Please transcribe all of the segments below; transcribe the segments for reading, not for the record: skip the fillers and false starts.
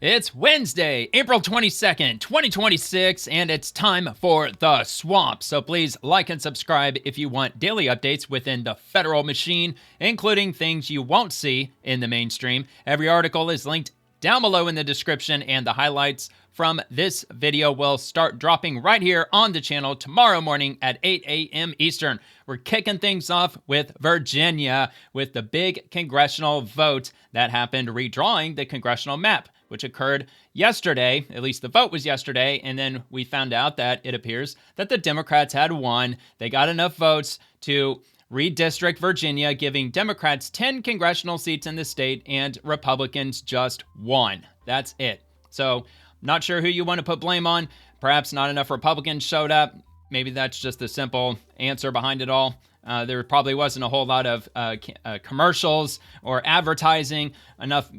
It's Wednesday, April 22nd, 2026, and it's time for The Swamp. So please like and subscribe if you want daily updates within the federal machine, including things you won't see in the mainstream. Every article is linked down below in the description, and the highlights from this video will start dropping right here on the channel tomorrow morning at 8 a.m. Eastern. We're kicking things off with Virginia, with the big congressional vote that happened redrawing the congressional map, which occurred yesterday. At least the vote was yesterday, and then we found out that it appears that the Democrats had won. They got enough votes to redistrict Virginia, giving Democrats 10 congressional seats in the state, and Republicans just 1. That's it. So, not sure who you want to put blame on. Perhaps not enough Republicans showed up. Maybe that's just the simple answer behind it all. There probably wasn't a whole lot of commercials or advertising, enough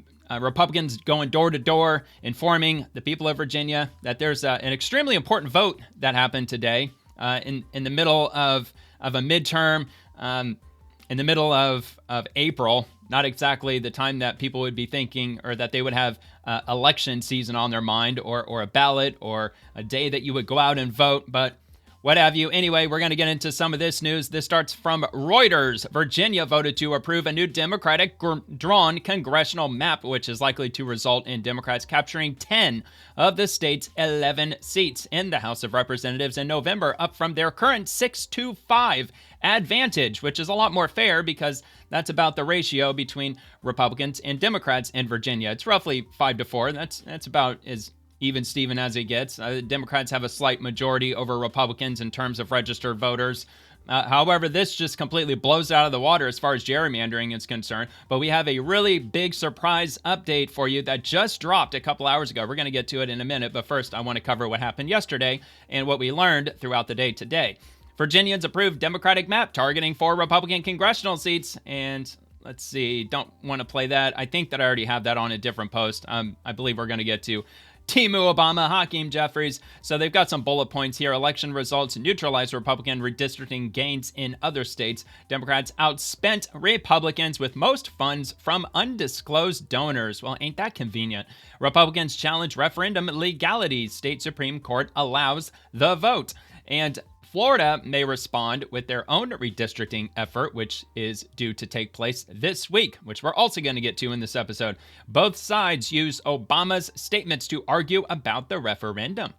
Republicans going door to door informing the people of Virginia that there's an extremely important vote that happened today in the middle of a midterm, in the middle of April. Not exactly the time that people would be thinking, or that they would have election season on their mind, or a ballot, or a day that you would go out and vote, but what have you. Anyway, we're going to get into some of this news. This starts from Reuters. Virginia voted to approve a new Democratic drawn congressional map, which is likely to result in Democrats capturing 10 of the state's 11 seats in the House of Representatives in November, up from their current 6-5 advantage, which is a lot more fair because that's about the ratio between Republicans and Democrats in Virginia. It's roughly 5-4. That's about as even Steven as it gets. Democrats have a slight majority over Republicans in terms of registered voters. However, this just completely blows out of the water as far as gerrymandering is concerned. But we have a really big surprise update for you that just dropped a couple hours ago. We're going to get to it in a minute, but first I want to cover what happened yesterday and what we learned throughout the day today. Virginians approved Democratic map targeting 4 Republican congressional seats, and let's see, don't want to play that. I think that I already have that on a different post. I believe we're going to get to Timu Obama, Hakeem Jeffries. So they've got some bullet points here. Election results neutralize Republican redistricting gains in other states. Democrats outspent Republicans with most funds from undisclosed donors. Well, ain't that convenient? Republicans challenge referendum legality. State Supreme Court allows the vote. And Florida may respond with their own redistricting effort, which is due to take place this week, which we're also going to get to in this episode. Both sides use Obama's statements to argue about the referendum.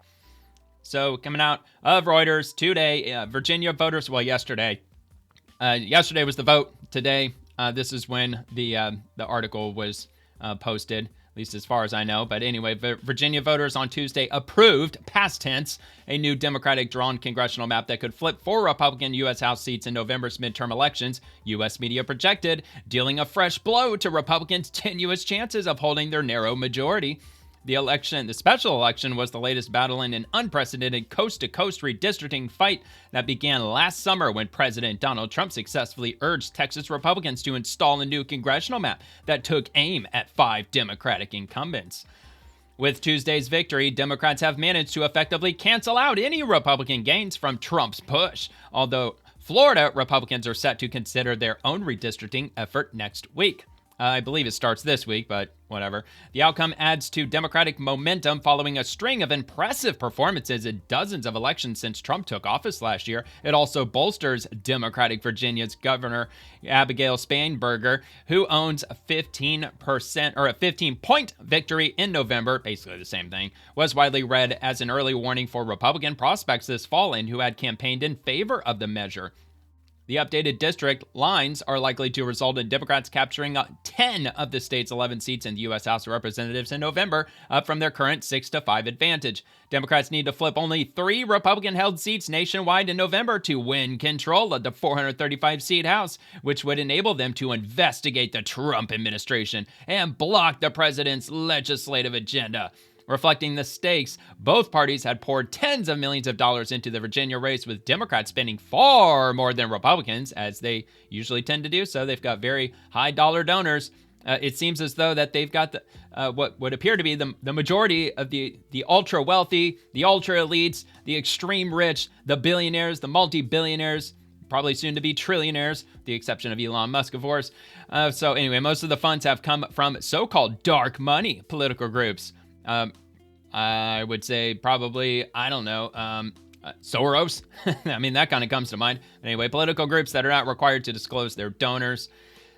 So coming out of Reuters today, Virginia voters, well, yesterday was the vote. Today, this is when the article was posted, at least as far as I know. But anyway, Virginia voters on Tuesday approved, past tense, a new Democratic drawn congressional map that could flip 4 Republican U.S. House seats in November's midterm elections, U.S. media projected, dealing a fresh blow to Republicans' tenuous chances of holding their narrow majority. The special election, was the latest battle in an unprecedented coast-to-coast redistricting fight that began last summer when President Donald Trump successfully urged Texas Republicans to install a new congressional map that took aim at 5 Democratic incumbents. With Tuesday's victory, Democrats have managed to effectively cancel out any Republican gains from Trump's push, although Florida Republicans are set to consider their own redistricting effort next week. I believe it starts this week, but whatever. The outcome adds to Democratic momentum following a string of impressive performances in dozens of elections since Trump took office last year. It also bolsters Democratic Virginia's Governor Abigail Spanberger, who owns a 15-point victory in November, basically the same thing, was widely read as an early warning for Republican prospects this fall and who had campaigned in favor of the measure. The updated district lines are likely to result in Democrats capturing 10 of the state's 11 seats in the U.S. House of Representatives in November, up from their current 6-5 advantage. Democrats need to flip only 3 Republican-held seats nationwide in November to win control of the 435-seat House, which would enable them to investigate the Trump administration and block the president's legislative agenda. Reflecting the stakes, both parties had poured tens of millions of dollars into the Virginia race, with Democrats spending far more than Republicans, as they usually tend to do so. They've got very high dollar donors. It seems as though that they've got what would appear to be the majority of the ultra wealthy, the ultra elites, the extreme rich, the billionaires, the multi-billionaires, probably soon to be trillionaires, the exception of Elon Musk, of course. So anyway, most of the funds have come from so-called dark money political groups. I would say probably, I don't know, Soros. I mean, that kind of comes to mind. Anyway, political groups that are not required to disclose their donors.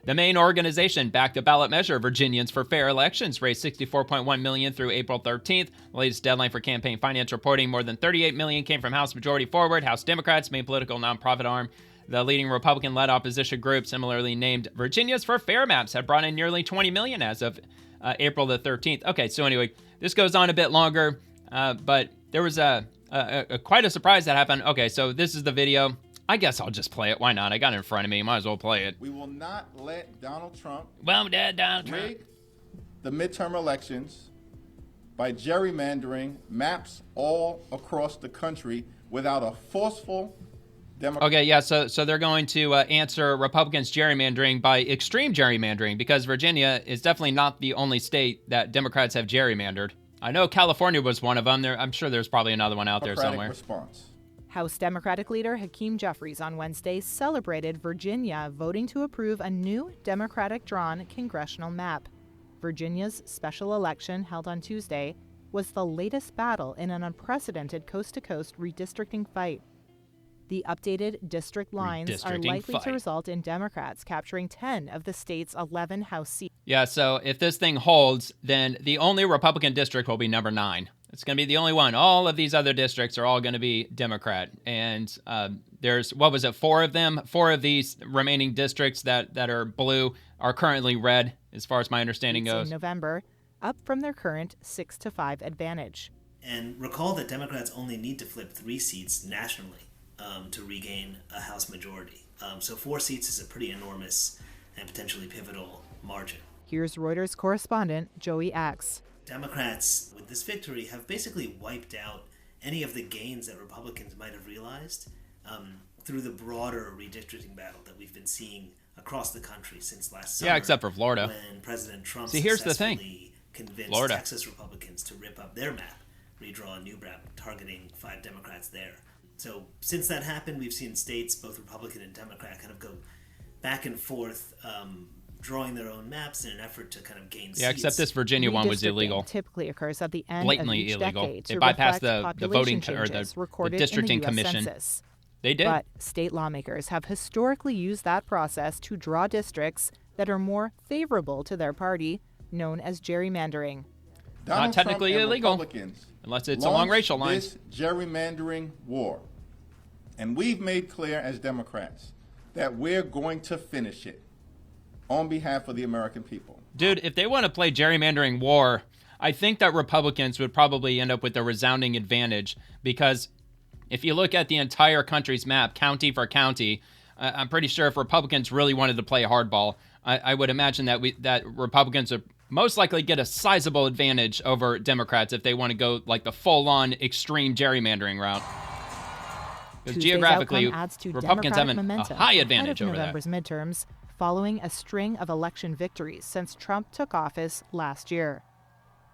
The main organization backed a ballot measure, Virginians for Fair Elections, raised $64.1 million through April 13th. The latest deadline for campaign finance reporting, more than $38 million came from House Majority Forward, House Democrats, main political nonprofit arm. The leading Republican-led opposition group, similarly named Virginians for Fair Maps, had brought in nearly $20 million as of April the 13th. Okay, so anyway, this goes on a bit longer, but there was quite a surprise that happened. Okay, so this is the video. I guess I'll just play it. Why not? I got it in front of me. Might as well play it. We will not let Donald Trump Donald Trump rig the midterm elections by gerrymandering maps all across the country without a forceful Democrat. Okay, yeah, so they're going to answer Republicans' gerrymandering by extreme gerrymandering, because Virginia is definitely not the only state that Democrats have gerrymandered. I know California was one of them. I'm sure there's probably another one out there somewhere. Response. House Democratic leader Hakeem Jeffries on Wednesday celebrated Virginia voting to approve a new Democratic-drawn congressional map. Virginia's special election, held on Tuesday, was the latest battle in an unprecedented coast-to-coast redistricting fight. The updated district lines are likely to result in Democrats capturing 10 of the state's 11 House seats. Yeah, so if this thing holds, then the only Republican district will be number 9. It's going to be the only one. All of these other districts are all going to be Democrat. And there's, 4 of them? 4 of these remaining districts that are blue are currently red, as far as my understanding goes. In November, up from their current 6-5 advantage. And recall that Democrats only need to flip 3 seats nationally to regain a House majority. So 4 seats is a pretty enormous and potentially pivotal margin. Here's Reuters correspondent Joey Axe. Democrats, with this victory, have basically wiped out any of the gains that Republicans might have realized through the broader redistricting battle that we've been seeing across the country since last summer. Yeah, except for Florida. When President Trump here's the successfully thing. convinced Florida. Texas Republicans to rip up their map, redraw a new map targeting 5 Democrats there. So since that happened, we've seen states, both Republican and Democrat, kind of go back and forth, drawing their own maps in an effort to kind of gain seats. Yeah, except this Virginia one was illegal. Typically occurs at the end Blatantly of each illegal. decade They to bypassed reflect the voting population or the changes recorded districting in the US commission. Census. They did. But state lawmakers have historically used that process to draw districts that are more favorable to their party, known as gerrymandering. Not technically illegal, unless it's along racial lines. This gerrymandering war. And we've made clear as Democrats that we're going to finish it on behalf of the American people. Dude, if they want to play gerrymandering war, I think that Republicans would probably end up with a resounding advantage, because if you look at the entire country's map, county for county, I'm pretty sure if Republicans really wanted to play hardball, I would imagine that Republicans would most likely get a sizable advantage over Democrats if they want to go like the full-on extreme gerrymandering route. Because geographically, Republicans have a high advantage over that. November's midterms, following a string of election victories since Trump took office last year.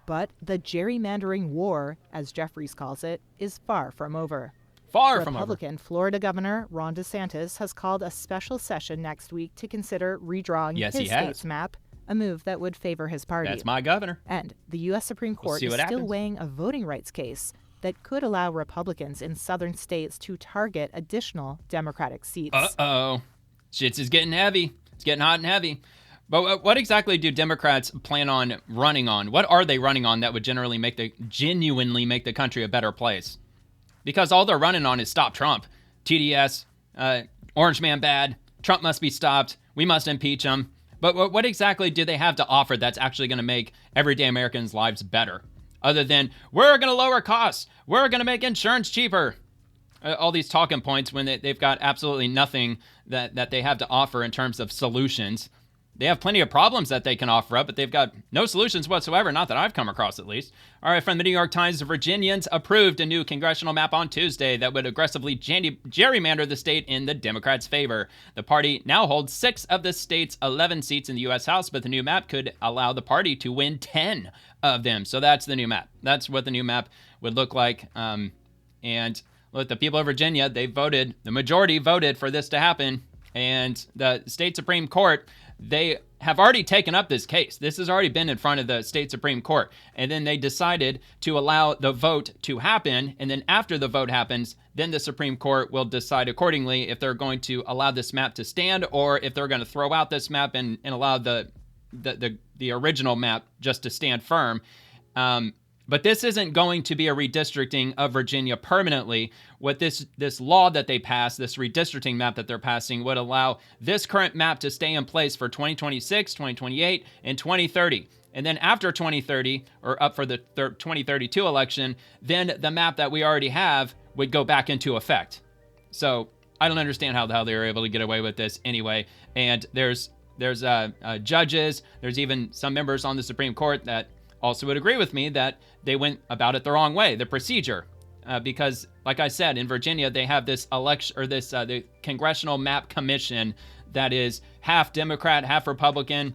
But the gerrymandering war, as Jeffries calls it, is far from over. Republican Florida Governor Ron DeSantis has called a special session next week to consider redrawing his state's map, a move that would favor his party. That's my governor. And the U.S. Supreme Court is still weighing a voting rights case that could allow Republicans in southern states to target additional Democratic seats. Uh-oh. Shit is getting heavy. It's getting hot and heavy. But what exactly do Democrats plan on running on? What are they running on that would genuinely make the country a better place? Because all they're running on is stop Trump. TDS, Orange Man bad, Trump must be stopped, we must impeach him. But what exactly do they have to offer that's actually going to make everyday Americans' lives better? Other than, we're going to lower costs, we're going to make insurance cheaper. All these talking points when they've got absolutely nothing that they have to offer in terms of solutions. They have plenty of problems that they can offer up, but they've got no solutions whatsoever, not that I've come across at least. All right, from the New York Times, Virginians approved a new congressional map on Tuesday that would aggressively gerrymander the state in the Democrats' favor. The party now holds 6 of the state's 11 seats in the U.S. House, but the new map could allow the party to win 10 of them. So that's the new map. That's what the new map would look like. And look, the people of Virginia, the majority voted for this to happen. And the state Supreme Court, they have already taken up this case. This has already been in front of the state Supreme Court. And then they decided to allow the vote to happen. And then after the vote happens, then the Supreme Court will decide accordingly if they're going to allow this map to stand or if they're going to throw out this map and allow the original map just to stand firm. But this isn't going to be a redistricting of Virginia permanently. What this law that they passed, this redistricting map that they're passing, would allow this current map to stay in place for 2026, 2028, and 2030. And then after 2030, or up for the 2032 election, then the map that we already have would go back into effect. So I don't understand how the hell they were able to get away with this anyway. And there's judges, there's even some members on the Supreme Court that also would agree with me that they went about it the wrong way, the procedure. Because, like I said, in Virginia, they have this election, or the Congressional Map Commission that is half Democrat, half Republican,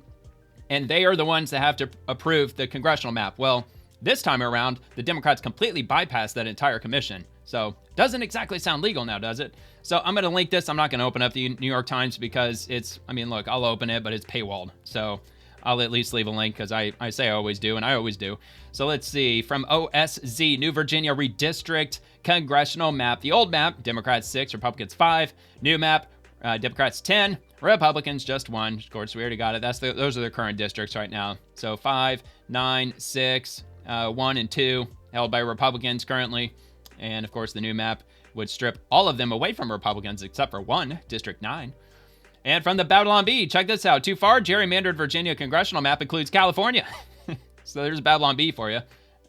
and they are the ones that have to approve the congressional map. Well, this time around, the Democrats completely bypassed that entire commission. So, doesn't exactly sound legal now, does it? So, I'm going to link this. I'm not going to open up the New York Times because look, I'll open it, but it's paywalled. So, I'll at least leave a link because I say I always do, and I always do. So let's see. From OSZ, New Virginia Redistrict Congressional Map. The old map, Democrats 6, Republicans 5. New map, Democrats 10, Republicans just 1. Of course, we already got it. Those are the current districts right now. So 5, 9, 6, 1, and 2 held by Republicans currently. And of course, the new map would strip all of them away from Republicans except for 1, District 9. And from the Babylon Bee, check this out. Too far, gerrymandered Virginia congressional map includes California. So there's Babylon Bee for you.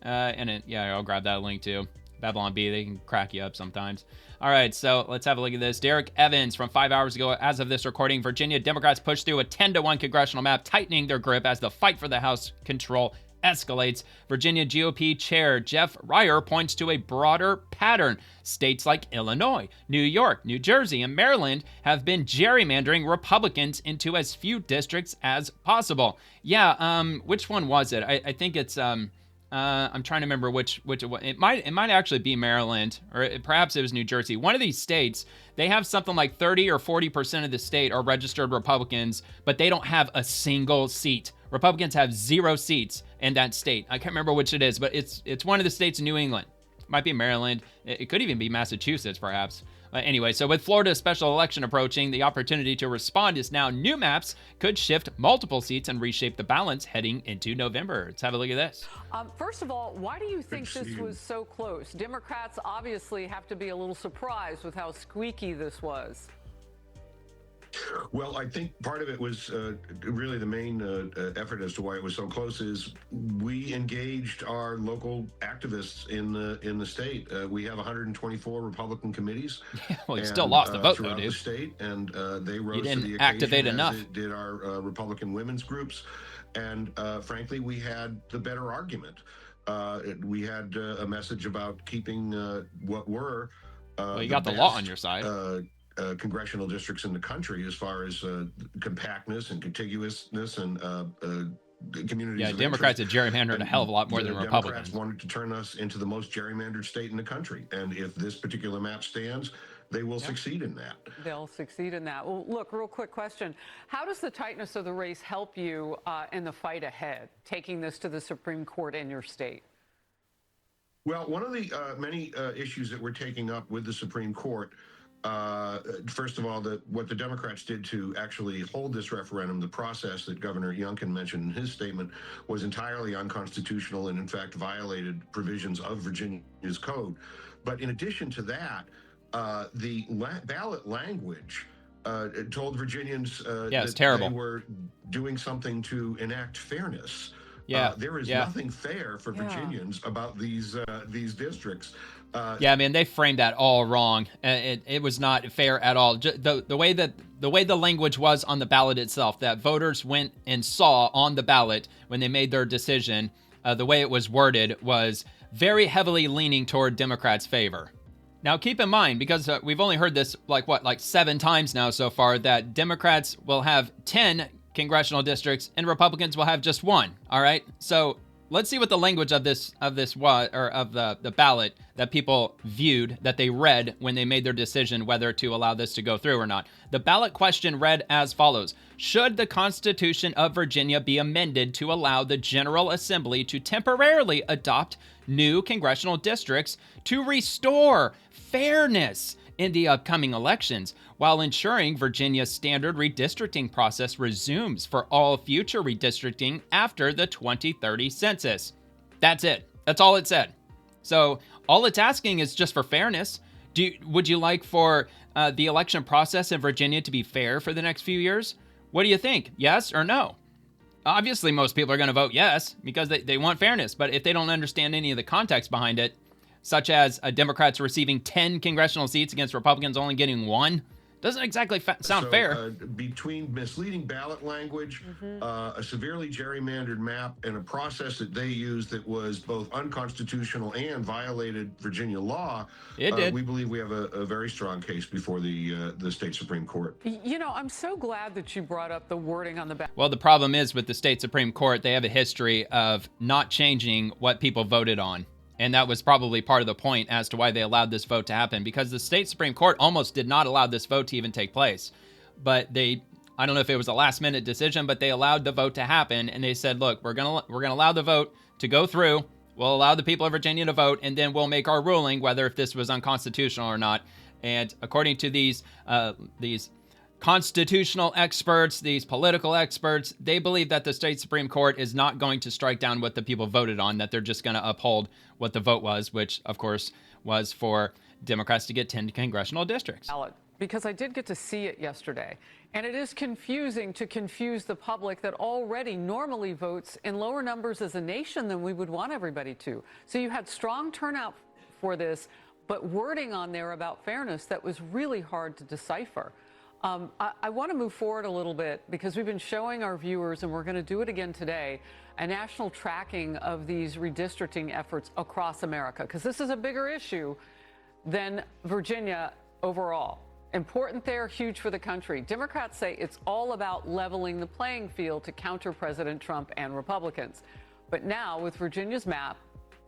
I'll grab that link too. Babylon Bee, they can crack you up sometimes. All right, so let's have a look at this. Derek Evans from 5 hours ago. As of this recording, Virginia Democrats pushed through a 10-1 congressional map, tightening their grip as the fight for the House control escalates. Virginia GOP Chair Jeff Ryer points to a broader pattern. States like Illinois, New York, New Jersey, and Maryland have been gerrymandering Republicans into as few districts as possible. Yeah, which one was it? I think it's I'm trying to remember which it was. It might actually be Maryland, or perhaps it was New Jersey. One of these states, they have something like 30 or 40% of the state are registered Republicans, but they don't have a single seat. Republicans have 0 seats in that state. I can't remember which it is, but it's one of the states in New England. It might be Maryland. It could even be Massachusetts, perhaps. Anyway, so with Florida's special election approaching, the opportunity to respond is now new maps could shift multiple seats and reshape the balance heading into November. Let's have a look at this. First of all, why do you think this was so close? Democrats obviously have to be a little surprised with how squeaky this was. Well, I think part of it was really the main effort as to why it was so close is we engaged our local activists in the state. We have 124 Republican committees. Yeah, well, you still lost the vote, though, dude. The state, and they rose you didn't to the activate occasion, enough. as it did our Republican women's groups, and frankly, we had the better argument. We had a message about keeping what were well, you got the law on your side. Congressional districts in the country as far as compactness and contiguousness and communities. Yeah, Democrats have gerrymandered a hell of a lot more than Republicans. Democrats wanted to turn us into the most gerrymandered state in the country. And if this particular map stands, they will succeed in that. They'll succeed in that. Well, look, real quick question. How does the tightness of the race help you in the fight ahead, taking this to the Supreme Court in your state? Well, one of the many issues that we're taking up with the Supreme Court, first of all, what the Democrats did to actually hold this referendum, the process that Governor Youngkin mentioned in his statement, was entirely unconstitutional and, in fact, violated provisions of Virginia's code. But in addition to that, the ballot language told Virginians that terrible. They were doing something to enact fairness. Yeah, there is nothing fair for Virginians about these districts. They framed that all wrong. It was not fair at all. The way the language was on the ballot itself, that voters went and saw on the ballot when they made their decision, the way it was worded was very heavily leaning toward Democrats' favor. Now, keep in mind, because we've only heard this like 7 times now so far, that Democrats will have 10 congressional districts and Republicans will have just 1. All right. So let's see what the language of this was, or of the ballot that people viewed, that they read when they made their decision whether to allow this to go through or not. The ballot question read as follows: should the Constitution of Virginia be amended to allow the General Assembly to temporarily adopt new congressional districts to restore fairness in the upcoming elections, while ensuring Virginia's standard redistricting process resumes for all future redistricting after the 2030 census? That's it. That's all it said. So all it's asking is just for fairness. Would you like for the election process in Virginia to be fair for the next few years? What do you think? Yes or no? Obviously, most people are going to vote yes because they want fairness. But if they don't understand any of the context behind it, such as Democrats receiving 10 congressional seats against Republicans only getting 1, doesn't exactly sound fair. Between misleading ballot language, a severely gerrymandered map, and a process that they used that was both unconstitutional and violated Virginia law, we believe we have a very strong case before the state Supreme Court. You know, I'm so glad that you brought up the wording on the ballot. Well, the problem is with the state Supreme Court, they have a history of not changing what people voted on. And that was probably part of the point as to why they allowed this vote to happen, because the state Supreme Court almost did not allow this vote to even take place. But I don't know if it was a last minute decision, but they allowed the vote to happen. And they said, look, we're going to allow the vote to go through. We'll allow the people of Virginia to vote, and then we'll make our ruling whether if this was unconstitutional or not. And according to these constitutional experts, these political experts, they believe that the state Supreme Court is not going to strike down what the people voted on, that they're just going to uphold what the vote was, which, of course, was for Democrats to get 10 congressional districts. Because I did get to see it yesterday, and it is confusing to confuse the public that already normally votes in lower numbers as a nation than we would want everybody to. So you had strong turnout for this, but wording on there about fairness that was really hard to decipher. I want to move forward a little bit because we've been showing our viewers, and we're going to do it again today, a national tracking of these redistricting efforts across America, because this is a bigger issue than Virginia overall. Important there, huge for the country. Democrats say it's all about leveling the playing field to counter President Trump and Republicans. But now, with Virginia's map,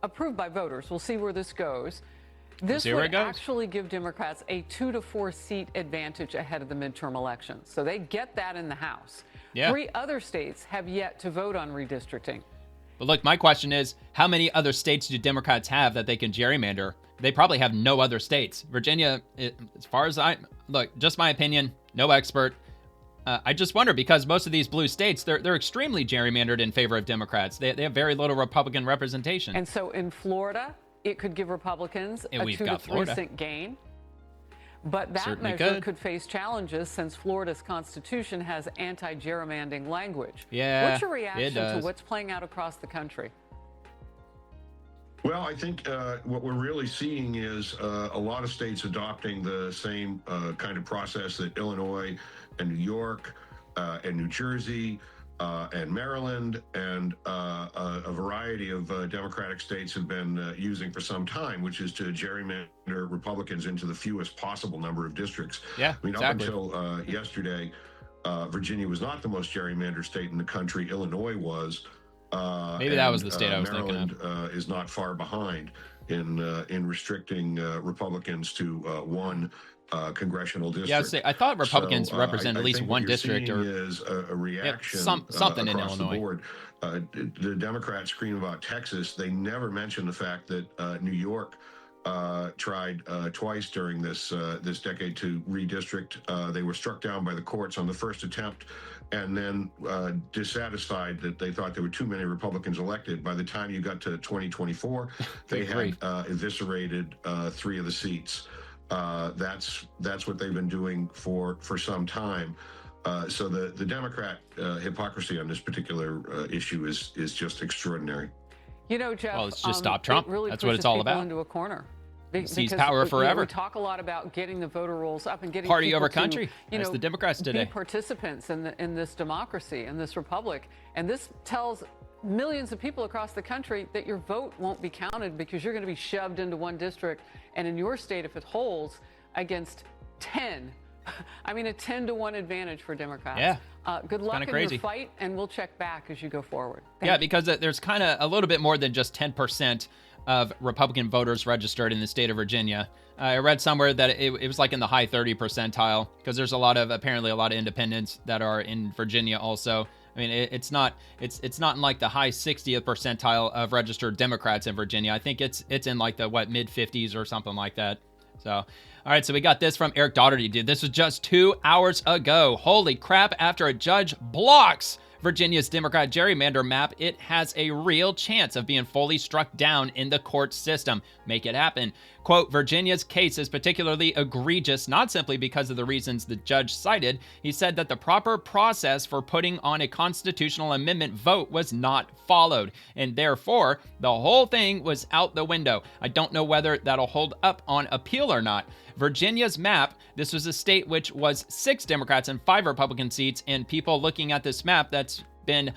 approved by voters, we'll see where this goes. This would actually give Democrats a 2 to 4 seat advantage ahead of the midterm elections. So they get that in the House. Yeah. 3 other states have yet to vote on redistricting. But look, my question is, how many other states do Democrats have that they can gerrymander? They probably have no other states. Virginia, as far as look, just my opinion, no expert. I just wonder, because most of these blue states, they're extremely gerrymandered in favor of Democrats. They have very little Republican representation. And so in Florida, it could give Republicans a 2 to 3 cent gain. But that Certainly measure could face challenges since Florida's constitution has anti-gerrymandering language. Yeah, what's your reaction to what's playing out across the country? Well, I think what we're really seeing is a lot of states adopting the same kind of process that Illinois and New York and New Jersey and Maryland and a variety of Democratic states have been using for some time, which is to gerrymander Republicans into the fewest possible number of districts. Yeah, I mean, exactly. Up until yesterday, Virginia was not the most gerrymandered state in the country. Illinois was. Maybe that was the state I was Maryland, thinking of. Is not far behind in restricting Republicans to one congressional district. Yeah, I thought Republicans represent at least one district, or is a reaction, something in across Illinois. the board. The Democrats scream about Texas. They never mention the fact that New York tried twice during this decade to redistrict. They were struck down by the courts on the first attempt, and then dissatisfied that they thought there were too many Republicans elected. By the time you got to 2024, they had eviscerated 3 of the seats. That's what they've been doing for some time. So the Democrat hypocrisy on this particular issue is just extraordinary. You know, Jeff, well, it's just stop Trump. Really that's what it's all about. Into a corner. Seize power forever. We talk a lot about getting the voter rolls up and getting party people over country. As the Democrats today. Be participants in this democracy, in this republic, and this tells millions of people across the country that your vote won't be counted because you're going to be shoved into one district, and in your state, if it holds, against 10 I mean, a 10-to-1 advantage for Democrats. Yeah. Good luck in crazy. your fight, and we'll check back as you go forward. Yeah, because there's kind of a little bit more than just 10% of Republican voters registered in the state of Virginia. I read somewhere that it was like in the high 30 percentile, because there's apparently a lot of independents that are in Virginia also. I mean, it's not in like the high 60th percentile of registered Democrats in Virginia. I think it's in like the mid 50s or something like that. So, all right, so we got this from Eric Daugherty, dude. This was just 2 hours ago. Holy crap, after a judge blocks Virginia's Democrat gerrymander map, it has a real chance of being fully struck down in the court system. Make it happen. Quote, Virginia's case is particularly egregious, not simply because of the reasons the judge cited. He said that the proper process for putting on a constitutional amendment vote was not followed, and therefore, the whole thing was out the window. I don't know whether that'll hold up on appeal or not. Virginia's map, this was a state which was 6 Democrats and 5 Republican seats, and people looking at this map that's been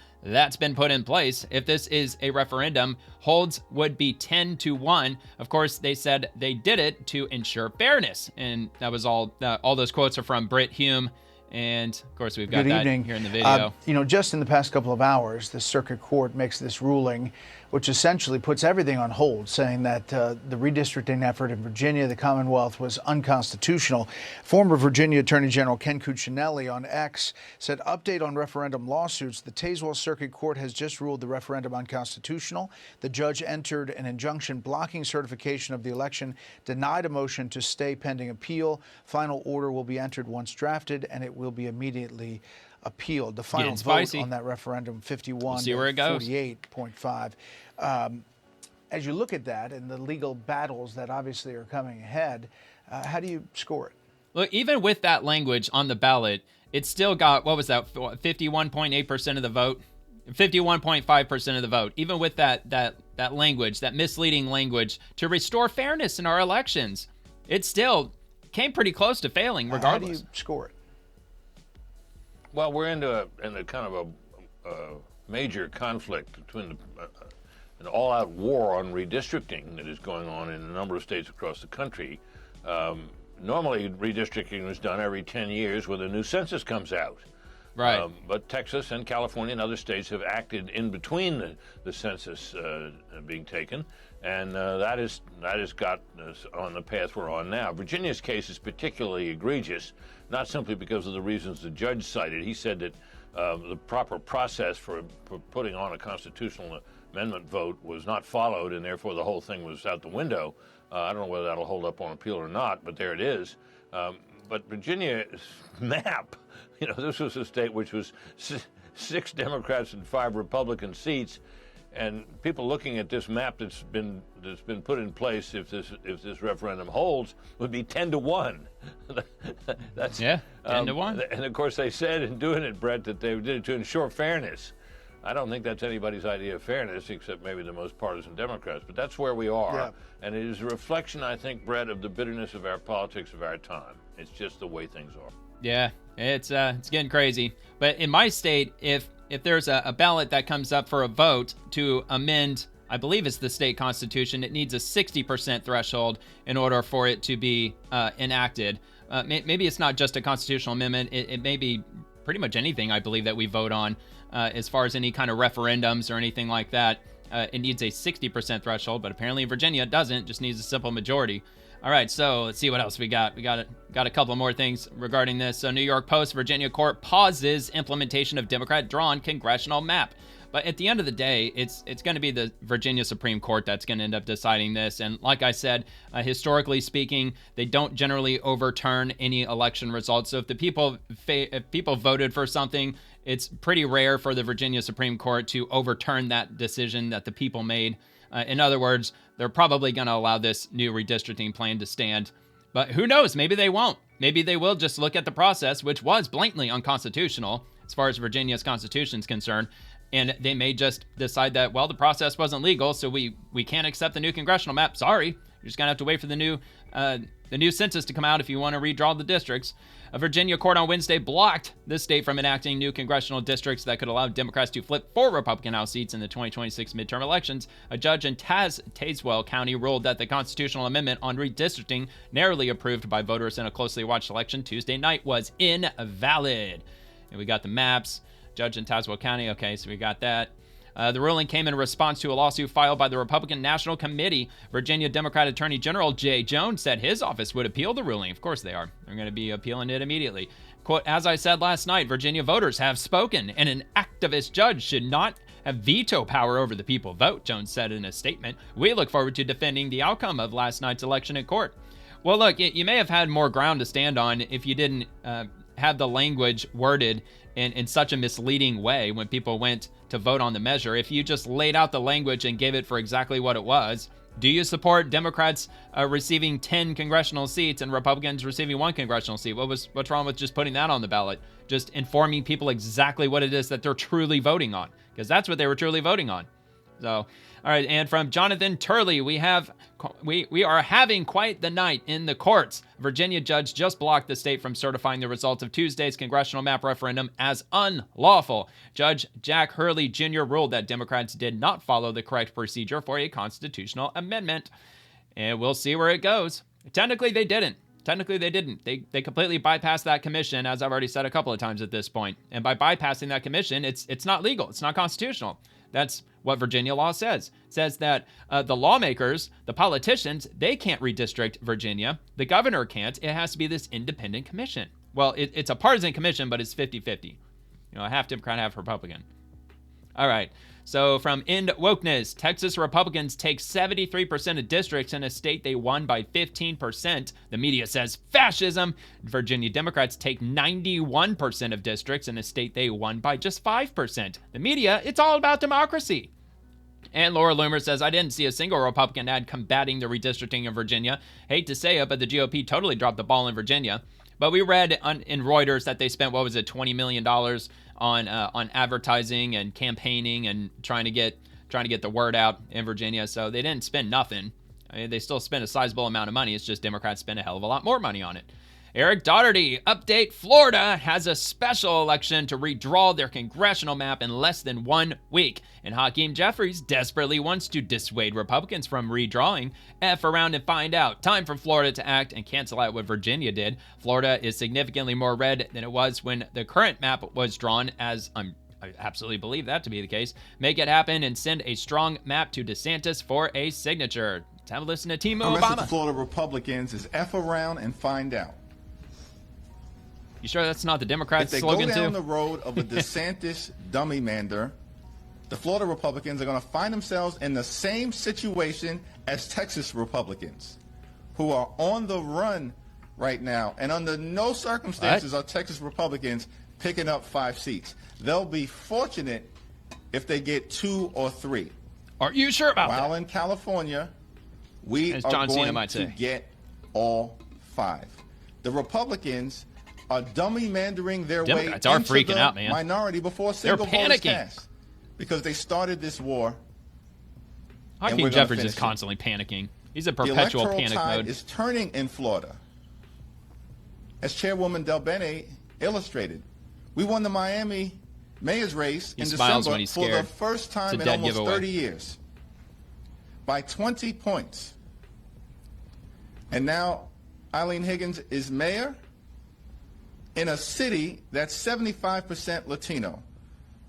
put in place, if this is a referendum, holds would be 10-1. Of course, they said they did it to ensure fairness, and that was all those quotes are from Britt Hume. And of course, we've got Good that evening. here in the video. Just in the past couple of hours, the circuit court makes this ruling, which essentially puts everything on hold, saying that the redistricting effort in Virginia, the Commonwealth, was unconstitutional. Former Virginia Attorney General Ken Cuccinelli on X said, update on referendum lawsuits. The Tazewell Circuit Court has just ruled the referendum unconstitutional. The judge entered an injunction blocking certification of the election, denied a motion to stay pending appeal. Final order will be entered once drafted, and it will be immediately appealed. The final vote on that referendum, 51 to 48.5. As you look at that and the legal battles that obviously are coming ahead, how do you score it? Look, even with that language on the ballot, it still got, 51.8% of the vote? 51.5% of the vote. Even with that language, that misleading language to restore fairness in our elections, it still came pretty close to failing regardless. How do you score it? Well, we're in a kind of a major conflict between an all-out war on redistricting that is going on in a number of states across the country. Normally, redistricting was done every 10 years when a new census comes out. Right. But Texas and California and other states have acted in between the census being taken, and that has got us on the path we're on now. Virginia's case is particularly egregious, not simply because of the reasons the judge cited. He said that the proper process for putting on a constitutional amendment vote was not followed, and therefore the whole thing was out the window. I don't know whether that'll hold up on appeal or not, but there it is. But Virginia's map, this was a state which was 6 Democrats and 5 Republican seats, and people looking at this map that's been put in place, if this referendum holds, would be 10-1. That's 10-1. And of course, they said in doing it, Brett, that they did it to ensure fairness. I don't think that's anybody's idea of fairness, except maybe the most partisan Democrats. But that's where we are, yeah. And it is a reflection, I think, Brett, of the bitterness of our politics of our time. It's just the way things are. Yeah, it's getting crazy. But in my state, if there's a ballot that comes up for a vote to amend, I believe it's the state constitution, it needs a 60% threshold in order for it to be enacted. Maybe it's not just a constitutional amendment. It may be pretty much anything, I believe, that we vote on. As far as any kind of referendums or anything like that, it needs a 60% threshold, but apparently in Virginia it doesn't, just needs a simple majority. All right, so let's see what else we got. We got a couple more things regarding this. So New York Post, Virginia court pauses implementation of Democrat-drawn congressional map. But at the end of the day, it's going to be the Virginia Supreme Court that's going to end up deciding this. And like I said, historically speaking, they don't generally overturn any election results. So if people voted for something, it's pretty rare for the Virginia Supreme Court to overturn that decision that the people made. In other words, they're probably going to allow this new redistricting plan to stand. But who knows? Maybe they won't. Maybe they will just look at the process, which was blatantly unconstitutional as far as Virginia's constitution is concerned. And they may just decide that, well, the process wasn't legal, so we can't accept the new congressional map. Sorry. You're just going to have to wait for the new the new census to come out if you want to redraw the districts. A Virginia court on Wednesday blocked the state from enacting new congressional districts that could allow Democrats to flip 4 Republican House seats in the 2026 midterm elections. A judge in Tazewell County ruled that the constitutional amendment on redistricting, narrowly approved by voters in a closely watched election Tuesday night, was invalid. And we got the maps. Judge in Tazewell County. Okay, so we got that. The ruling came in response to a lawsuit filed by the Republican National Committee. Virginia Democrat Attorney General Jay Jones said his office would appeal the ruling. Of course they are. They're going to be appealing it immediately. Quote, as I said last night, Virginia voters have spoken, and an activist judge should not have veto power over the people vote, Jones said in a statement. We look forward to defending the outcome of last night's election in court. Well, look, you may have had more ground to stand on if you didn't have the language worded in such a misleading way when people went to vote on the measure. If you just laid out the language and gave it for exactly what it was, do you support Democrats receiving 10 congressional seats and Republicans receiving 1 congressional seat? What's wrong with just putting that on the ballot? Just informing people exactly what it is that they're truly voting on, because that's what they were truly voting on. So, all right, and from Jonathan Turley, we are having quite the night in the courts. Virginia judge just blocked the state from certifying the results of Tuesday's congressional map referendum as unlawful. Judge Jack Hurley Jr. ruled that Democrats did not follow the correct procedure for a constitutional amendment. And we'll see where it goes. Technically, they didn't. They completely bypassed that commission, as I've already said a couple of times at this point. And by bypassing that commission, it's not legal. It's not constitutional. That's what Virginia law says. It says that the lawmakers, the politicians, they can't redistrict Virginia. The governor can't. It has to be this independent commission. Well, it's a partisan commission, but it's 50-50. Half Democrat, half Republican. All right. So from End Wokeness, Texas Republicans take 73% of districts in a state they won by 15%. The media says fascism. Virginia Democrats take 91% of districts in a state they won by just 5%. The media, it's all about democracy. And Laura Loomer says, I didn't see a single Republican ad combating the redistricting in Virginia. Hate to say it, but the GOP totally dropped the ball in Virginia. But we read in Reuters that they spent, $20 million on advertising and campaigning and trying to get the word out in Virginia. So they didn't spend nothing. I mean, they still spent a sizable amount of money. It's just Democrats spend a hell of a lot more money on it. Eric Daugherty, update, Florida has a special election to redraw their congressional map in less than 1 week. And Hakeem Jeffries desperately wants to dissuade Republicans from redrawing. F around and find out. Time for Florida to act and cancel out what Virginia did. Florida is significantly more red than it was when the current map was drawn, as I absolutely believe that to be the case. Make it happen and send a strong map to DeSantis for a signature. Let's have a listen to Team Our Obama. message to Florida Republicans is F around and find out. You sure that's not the Democrats' slogan, too? If they go down the road of a DeSantis dummy mander, the Florida Republicans are going to find themselves in the same situation as Texas Republicans, who are on the run right now. And under no circumstances are Texas Republicans picking up 5 seats. They'll be fortunate if they get 2 or 3. Are you sure about that? While in California, we As are John Cena going might to say. get all 5. The Republicans are dummy mandering their way Democrats are into freaking the out, man. minority before a single They're vote is panicking. cast, because they started this war. Hakeem Jeffries is constantly panicking. He's in perpetual the electoral panic tide mode. is turning in Florida. As Chairwoman Del Bene illustrated, we won the Miami mayor's race in smiles December when he's for the scared. first time It's a in dead almost giveaway. 30 years by 20 points. And now Eileen Higgins is mayor in a city that's 75% Latino,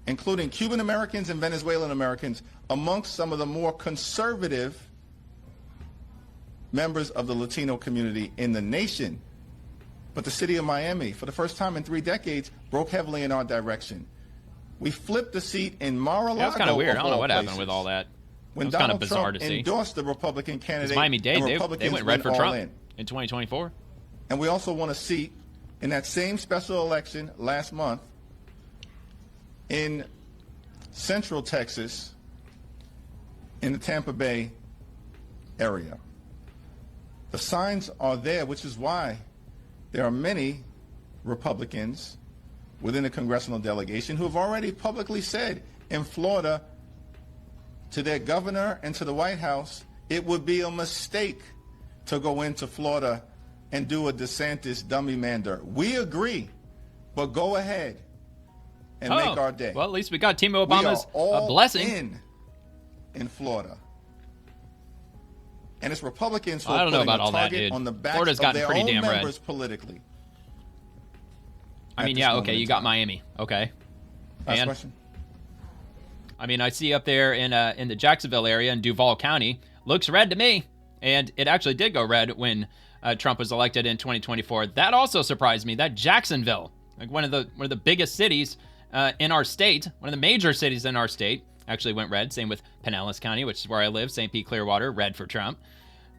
including Cuban Americans and Venezuelan Americans, amongst some of the more conservative members of the Latino community in the nation. But the city of Miami, for the first time in 3 decades, broke heavily in our direction. We flipped the seat in Mar-a-Lago. That's kind of weird. I don't know what happened places. with all that. When It was kind Donald of bizarre Trump to see. endorsed the Republican candidate, Miami-Dade, and they Republicans went red for all Trump in 2024. And we also won a seat in that same special election last month in Central Texas in the Tampa Bay area. The signs are there, which is why there are many Republicans within the congressional delegation who have already publicly said in Florida to their governor and to the White House, it would be a mistake to go into Florida and do a DeSantis dummy mander. We agree, but go ahead and make our day. Well, at least we got Team We Obama's are all blessing. in Florida. And it's Republicans who I are don't know putting about a all that, target dude. on the backs Florida's of gotten their pretty own damn red. members politically. I mean, yeah, okay, you got Miami. Okay. Last And question. I mean, I see up there in the Jacksonville area in Duval County, looks red to me. And it actually did go red when Trump was elected in 2024. That also surprised me. That Jacksonville, like one of the biggest cities in our state, one of the major cities in our state, actually went red. Same with Pinellas County, which is where I live. St. Pete, Clearwater, red for Trump.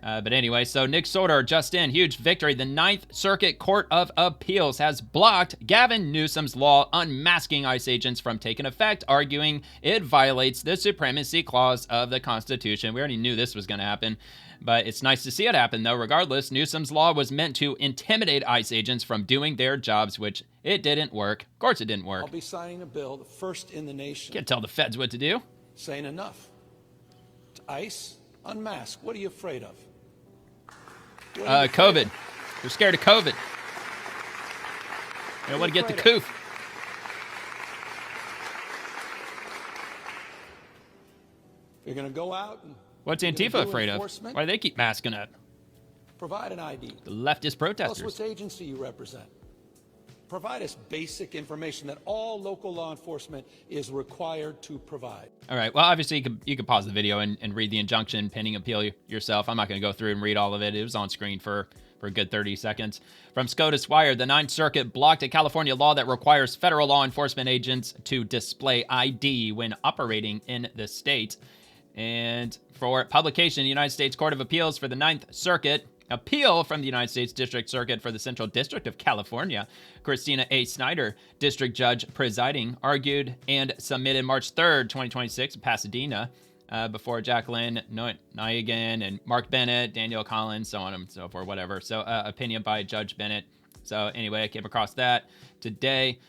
But anyway, so Nick Soder just in, huge victory. The Ninth Circuit Court of Appeals has blocked Gavin Newsom's law unmasking ICE agents from taking effect, arguing it violates the supremacy clause of the Constitution. We already knew this was going to happen, but it's nice to see it happen, though. Regardless, Newsom's law was meant to intimidate ICE agents from doing their jobs, which it didn't work. Of course it didn't work. I'll be signing a bill, the first in the nation. Can't tell the feds what to do. Saying enough. To ICE, unmask. What are you afraid of? COVID. We're scared of COVID. You don't want to get the coof. You're going to go out and What's Antifa afraid of? Why do they keep masking up? provide an ID. The leftist Tell us protesters. which agency you represent. Provide us basic information that all local law enforcement is required to provide. All right. Well, obviously, you could pause the video and read the injunction pending appeal yourself. I'm not going to go through and read all of it. It was on screen for a good 30 seconds. From SCOTUS Wire, the Ninth Circuit blocked a California law that requires federal law enforcement agents to display ID when operating in the state. And for publication, the United States Court of Appeals for the Ninth Circuit appeal from the United States District Circuit for the Central District of California. Christina A. Snyder, district judge presiding, argued and submitted March 3rd, 2026 in Pasadena before Jacqueline Nyagan and Mark Bennett, Daniel Collins, so on and so forth, whatever. So opinion by Judge Bennett. So anyway, I came across that today.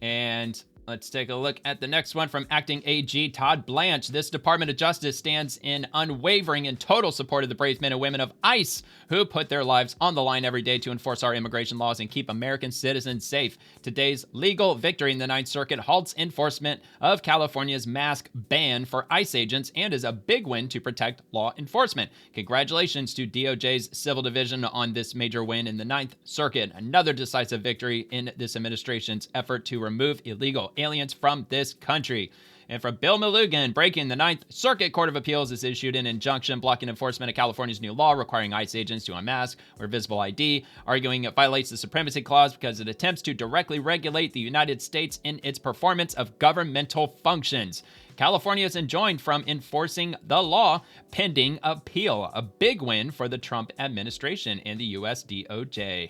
And let's take a look at the next one from Acting AG Todd Blanche. This Department of Justice stands in unwavering and total support of the brave men and women of ICE who put their lives on the line every day to enforce our immigration laws and keep American citizens safe. Today's legal victory in the Ninth Circuit halts enforcement of California's mask ban for ICE agents and is a big win to protect law enforcement. Congratulations to DOJ's Civil Division on this major win in the Ninth Circuit. Another decisive victory in this administration's effort to remove illegal aliens from this country. And from Bill Mulligan, breaking the Ninth Circuit Court of Appeals has issued an injunction blocking enforcement of California's new law requiring ICE agents to unmask or visible ID, arguing it violates the Supremacy Clause because it attempts to directly regulate the United States in its performance of governmental functions. California is enjoined from enforcing the law pending appeal, a big win for the Trump administration and the U.S. DOJ.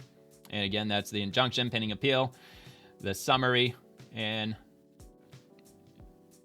And again, that's the injunction pending appeal, the summary, and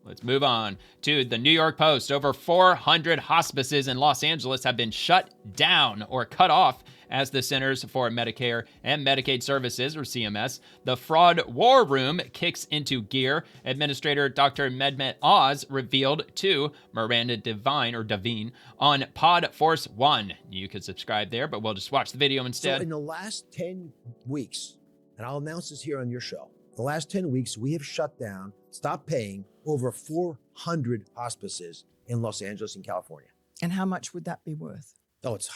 let's move on to the New York Post. Over 400 hospices in Los Angeles have been shut down or cut off as the Centers for Medicare and Medicaid Services, or CMS, the fraud war room kicks into gear. Administrator Dr. Mehmet Oz revealed to Miranda Devine on Pod Force One. You can subscribe there, but we'll just watch the video instead. So in the last 10 weeks, and I'll announce this here on your show, the last 10 weeks, we have shut down, stopped paying over 400 hospices in Los Angeles and California. And how much would that be worth? Oh, it's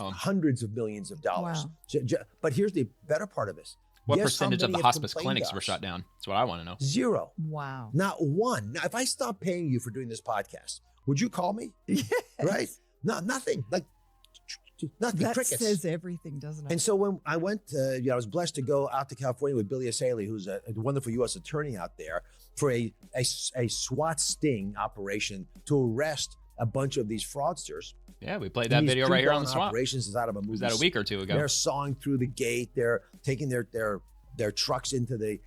hundreds of millions of dollars. Wow. But here's the better part of this. What Guess percentage how of the many have hospice complained clinics to were us? shut down? That's what I want to know. Zero. Wow. Not one. Now, if I stopped paying you for doing this podcast, would you call me? Yes. Right? No, nothing. Like nothing. That Crickets. says everything, doesn't it? And so when I went, I was blessed to go out to California with Billy Asaley, who's a wonderful U.S. attorney out there, for a SWAT sting operation to arrest a bunch of these fraudsters. Yeah, we played that video right here on the swamp. Operations is out of a movie. Was that a week or two ago? They're sawing through the gate. They're taking their trucks into the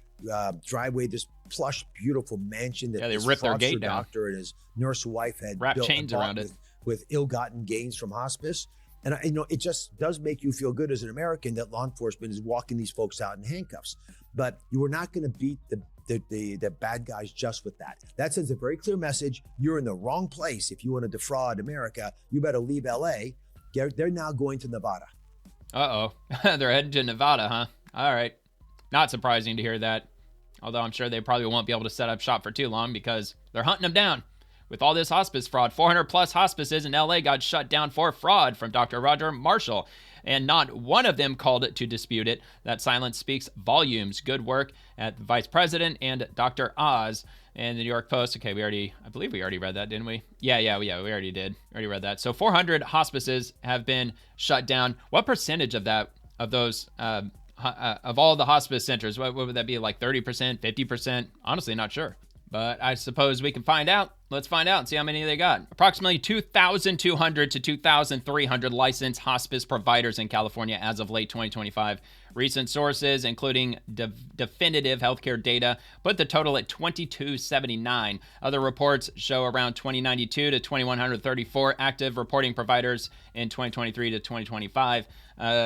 driveway. This plush, beautiful mansion that they this ripped their fraudster gate down. doctor and his nurse wife had wrapped built chains around it with ill-gotten gains from hospice. And it just does make you feel good as an American that law enforcement is walking these folks out in handcuffs. But you are not going to beat the bad guys just with that. That sends a very clear message. You're in the wrong place if you want to defraud America. You better leave LA. They're now going to Nevada. Uh-oh. They're heading to Nevada, huh? All right. Not surprising to hear that. Although I'm sure they probably won't be able to set up shop for too long because they're hunting them down. With all this hospice fraud, 400 plus hospices in LA got shut down for fraud from Dr. Roger Marshall, and not one of them called to dispute it. That silence speaks volumes. Good work at the Vice President and Dr. Oz. And the New York Post, okay, I believe we already read that, didn't we? Yeah, we already did. Already read that. So 400 hospices have been shut down. What percentage of those, of all the hospice centers, what would that be, like 30%, 50%? Honestly, not sure. But I suppose we can find out. Let's find out and see how many they got. Approximately 2,200 to 2,300 licensed hospice providers in California as of late 2025. Recent sources, including definitive healthcare data, put the total at 2,279. Other reports show around 2,092 to 2,134 active reporting providers in 2023 to 2025.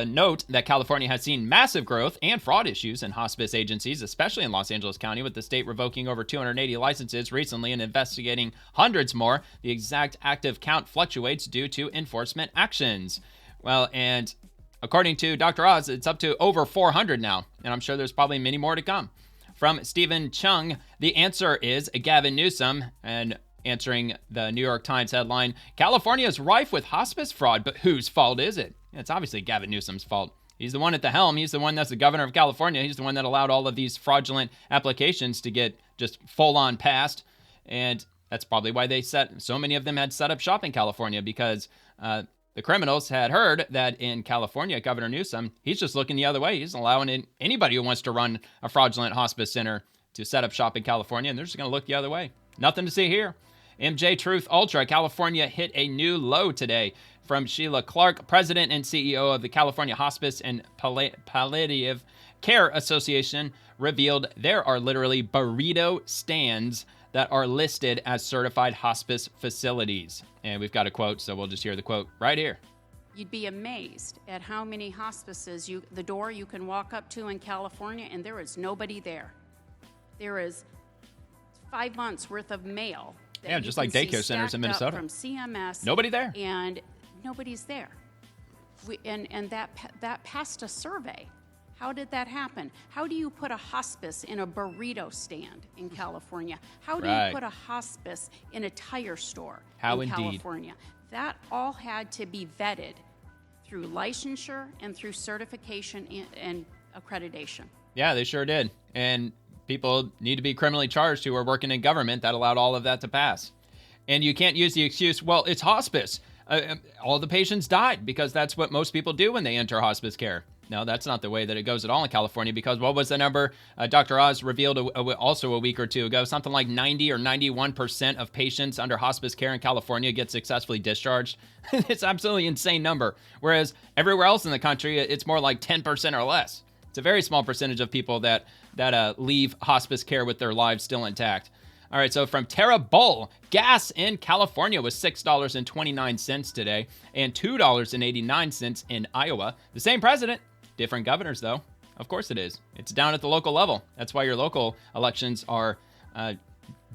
Note that California has seen massive growth and fraud issues in hospice agencies, especially in Los Angeles County, with the state revoking over 280 licenses recently and investigating hundreds more. The exact active count fluctuates due to enforcement actions. Well, and according to Dr. Oz, it's up to over 400 now, and I'm sure there's probably many more to come. From Stephen Chung, the answer is Gavin Newsom, and answering the New York Times headline, California is rife with hospice fraud, but whose fault is it? It's obviously Gavin Newsom's fault. He's the one at the helm. He's the one that's the governor of California. He's the one that allowed all of these fraudulent applications to get just full on passed. And that's probably why so many of them had set up shop in California, because the criminals had heard that in California, Governor Newsom, he's just looking the other way. He's allowing anybody who wants to run a fraudulent hospice center to set up shop in California, and they're just going to look the other way. Nothing to see here. MJ Truth Ultra, California hit a new low today. From Sheila Clark, President and CEO of the California Hospice and Palliative Care Association, revealed there are literally burrito stands that are listed as certified hospice facilities. And we've got a quote, so we'll just hear the quote right here. You'd be amazed at how many hospices the door you can walk up to in California, and there is nobody there. There is 5 months worth of mail. Yeah, just like daycare centers in Minnesota. From CMS. Nobody there. And nobody's there. And that passed a survey. How did that happen? How do you put a hospice in a burrito stand in California? How do you put a hospice in a tire store in California? That all had to be vetted through licensure and through certification and accreditation. Yeah, they sure did. And people need to be criminally charged who are working in government that allowed all of that to pass. And you can't use the excuse, well, it's hospice. All the patients died, because that's what most people do when they enter hospice care. No, that's not the way that it goes at all in California, because what was the number Dr. Oz revealed also a week or two ago? Something like 90 or 91% of patients under hospice care in California get successfully discharged. It's an absolutely insane number. Whereas everywhere else in the country, it's more like 10% or less. It's a very small percentage of people that leave hospice care with their lives still intact. All right, so from Tara Bull, gas in California was $6.29 today and $2.89 in Iowa. The same president, different governors though. Of course it is. It's down at the local level. That's why your local elections are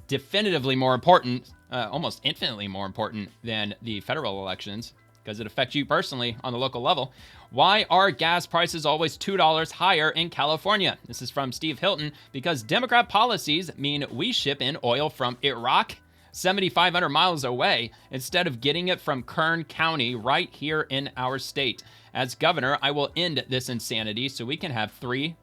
definitively more important, almost infinitely more important than the federal elections, because it affects you personally on the local level. Why are gas prices always $2 higher in California? This is from Steve Hilton. Because Democrat policies mean we ship in oil from Iraq, 7,500 miles away, instead of getting it from Kern County right here in our state. As governor, I will end this insanity so we can have $3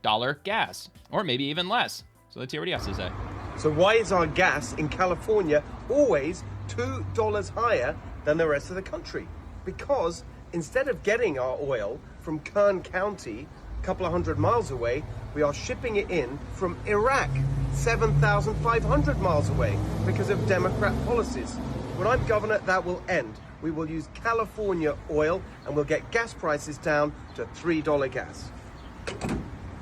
gas, or maybe even less. So let's hear what he has to say. So why is our gas in California always $2 higher than the rest of the country? Because instead of getting our oil from Kern County, a couple of hundred miles away, we are shipping it in from Iraq, 7,500 miles away, because of Democrat policies. When I'm governor, that will end. We will use California oil, and we'll get gas prices down to $3 gas.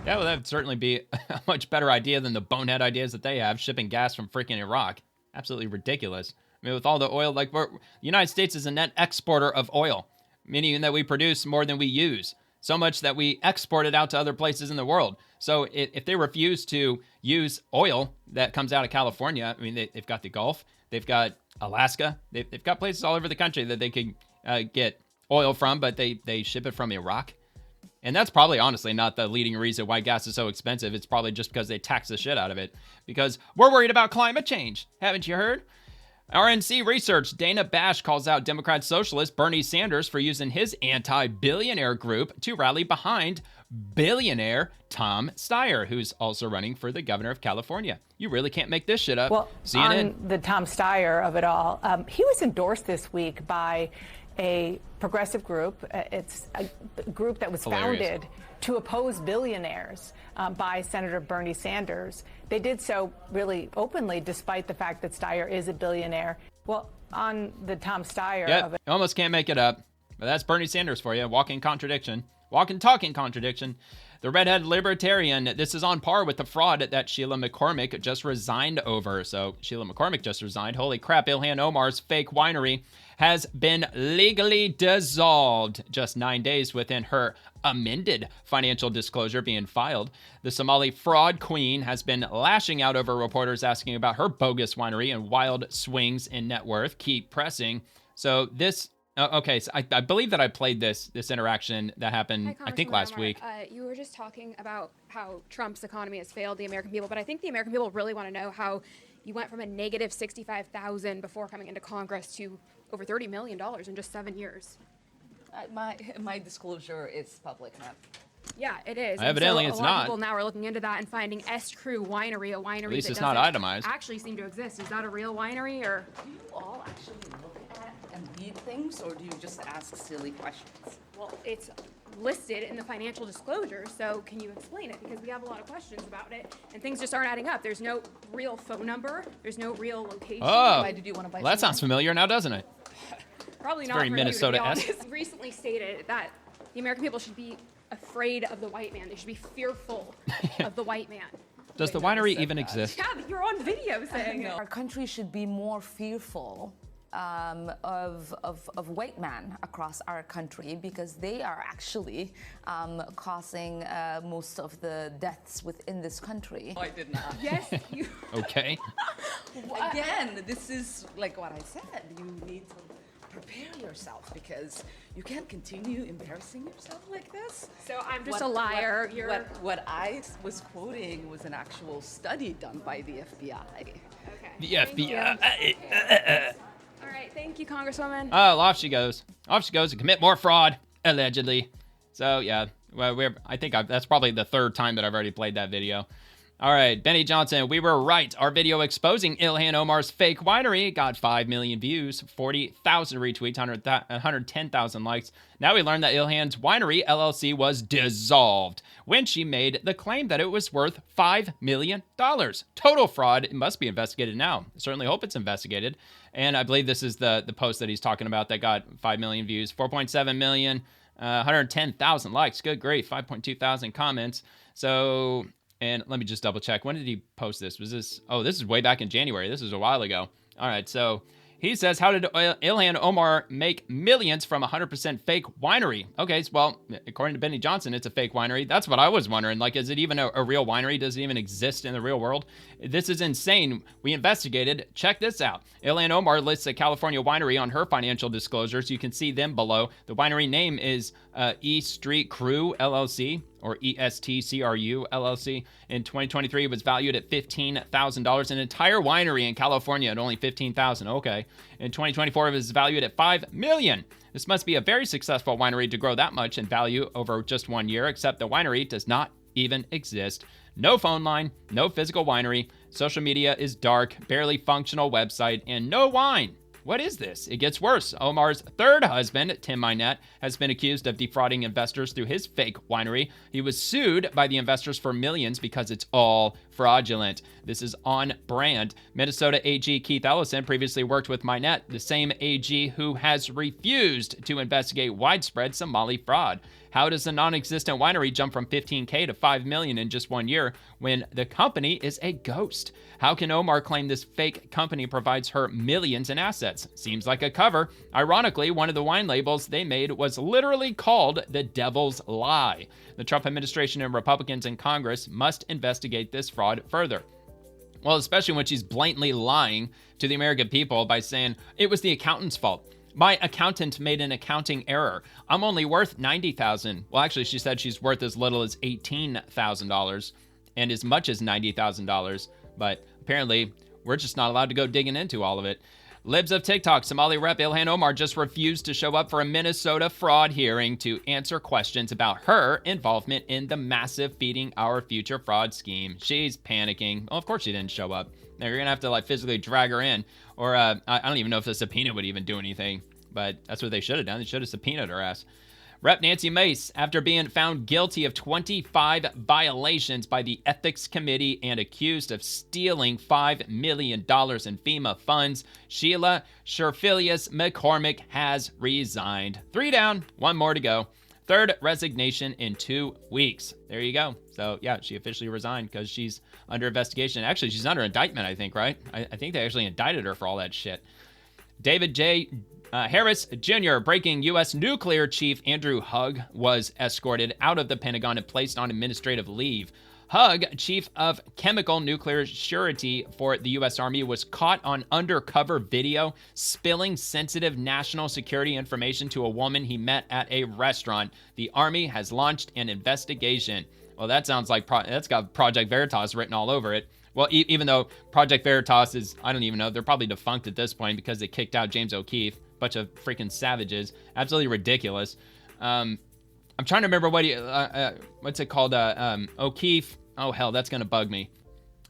Yeah, well, that would certainly be a much better idea than the bonehead ideas that they have, shipping gas from freaking Iraq. Absolutely ridiculous. I mean, with all the oil, the United States is a net exporter of oil, meaning that we produce more than we use, so much that we export it out to other places in the world. So if they refuse to use oil that comes out of California, I mean, they've got the Gulf, they've got Alaska, they've got places all over the country that they can get oil from, but they ship it from Iraq. And that's probably honestly not the leading reason why gas is so expensive. It's probably just because they tax the shit out of it. Because we're worried about climate change. Haven't you heard? RNC Research, Dana Bash calls out Democrat socialist Bernie Sanders for using his anti-billionaire group to rally behind billionaire Tom Steyer, who's also running for the governor of California. You really can't make this shit up. Well, CNN. on the Tom Steyer of it all, he was endorsed this week by a progressive group. It's a group that was founded to oppose billionaires by Senator Bernie Sanders. They did so really openly, despite the fact that Steyer is a billionaire. Well, on the Tom Steyer of it. You almost can't make it up. But that's Bernie Sanders for you. Walking contradiction. Walking, talking contradiction. The redhead libertarian, this is on par with the fraud that Sheila McCormick just resigned over. So Sheila McCormick just resigned. Holy crap, Ilhan Omar's fake winery has been legally dissolved just 9 days within her amended financial disclosure being filed. The Somali fraud queen has been lashing out over reporters asking about her bogus winery and wild swings in net worth. Keep pressing. So this... Okay, so I believe that I played this interaction that happened, I think, last week. You were just talking about how Trump's economy has failed the American people, but I think the American people really want to know how you went from a negative 65,000 before coming into Congress to over $30 million in just 7 years. My disclosure is public now. Yeah, it is. Evidently, and so it's a lot not. of people now are looking into that and finding S. Crew Winery, a winery At least that it's not doesn't itemized. actually seem to exist. Is that a real winery, or? Do you all actually look at and read things, or do you just ask silly questions? Well, it's listed in the financial disclosure, so can you explain it? Because we have a lot of questions about it, and things just aren't adding up. There's no real phone number. There's no real location. Oh, Why did you want to buy well, that sounds familiar now, doesn't it? Probably It's not very for you, to be Minnesota-esque. honest. Recently stated that the American people should be afraid of the white man. They should be fearful of the white man. Does the winery even exist? Yeah, you're on video saying it. Our country should be more fearful of white men across our country, because they are actually causing most of the deaths within this country. No, I did not. Yes, you. Okay. Again, this is like what I said. You need to prepare yourself, because you can't continue embarrassing yourself like this. So I'm just a liar. What I was quoting was an actual study done by the FBI. Okay. The FBI. All right, thank you, Congresswoman. Oh, off she goes. Off she goes to commit more fraud, allegedly. So, yeah, well, that's probably the third time that I've already played that video. All right, Benny Johnson, we were right. Our video exposing Ilhan Omar's fake winery got 5 million views, 40,000 retweets, 110,000 likes. Now we learned that Ilhan's Winery LLC was dissolved when she made the claim that it was worth $5 million. Total fraud. It must be investigated now. I certainly hope it's investigated. And I believe this is the post that he's talking about that got 5 million views, 4.7 million, 110,000 likes. Good grief, 5.2 thousand comments. So... And let me just double check. When did he post this? Was this? Oh, this is way back in January. This was a while ago. All right. So he says, how did Ilhan Omar make millions from 100% fake winery? Okay. Well, according to Benny Johnson, it's a fake winery. That's what I was wondering. Like, is it even a real winery? Does it even exist in the real world? This is insane. We investigated. Check this out. Ilhan Omar lists a California winery on her financial disclosures. You can see them below. The winery name is E Street Crew LLC, or ESTCRU LLC. In 2023, it was valued at $15,000. An entire winery in California at only $15,000. Okay. In 2024, it was valued at $5 million. This must be a very successful winery to grow that much in value over just 1 year, except the winery does not even exist. No phone line, no physical winery, social media is dark, barely functional website, and no wine. What is this? It gets worse. Omar's third husband, Tim Minette, has been accused of defrauding investors through his fake winery. He was sued by the investors for millions because it's all fraudulent. This is on brand. Minnesota AG Keith Ellison previously worked with Minette, the same AG who has refused to investigate widespread Somali fraud. How does a non-existent winery jump from $15K to $5 million in just 1 year when the company is a ghost? How can Omar claim this fake company provides her millions in assets? Seems like a cover. Ironically, one of the wine labels they made was literally called the Devil's Lie. The Trump administration and Republicans in Congress must investigate this fraud further. Well, especially when she's blatantly lying to the American people by saying it was the accountant's fault. My accountant made an accounting error. I'm only worth $90,000. Well, actually, she said she's worth as little as $18,000 and as much as $90,000. But apparently, we're just not allowed to go digging into all of it. Libs of TikTok, Somali rep Ilhan Omar just refused to show up for a Minnesota fraud hearing to answer questions about her involvement in the massive Feeding Our Future fraud scheme. She's panicking. Well, of course she didn't show up. Now, you're going to have to like physically drag her in. Or I don't even know if the subpoena would even do anything. But that's what they should have done. They should have subpoenaed her ass. Rep Nancy Mace, after being found guilty of 25 violations by the Ethics Committee and accused of stealing $5 million in FEMA funds, Sheila Sherfilius McCormick has resigned. 3 down, 1 more to go. Third resignation in 2 weeks. There you go. So, yeah, she officially resigned because she's under investigation. Actually, she's under indictment, I think, right? I think they actually indicted her for all that shit. David J. Harris Jr., breaking U.S. nuclear chief Andrew Hugh was escorted out of the Pentagon and placed on administrative leave. Hugh, chief of chemical nuclear surety for the U.S. Army, was caught on undercover video spilling sensitive national security information to a woman he met at a restaurant. The Army has launched an investigation. Well, that sounds like that's got Project Veritas written all over it. Well, even though Project Veritas is, I don't even know, they're probably defunct at this point because they kicked out James O'Keefe. Bunch of freaking savages. Absolutely ridiculous. I'm trying to remember what's it called? O'Keefe. Oh, hell, that's going to bug me.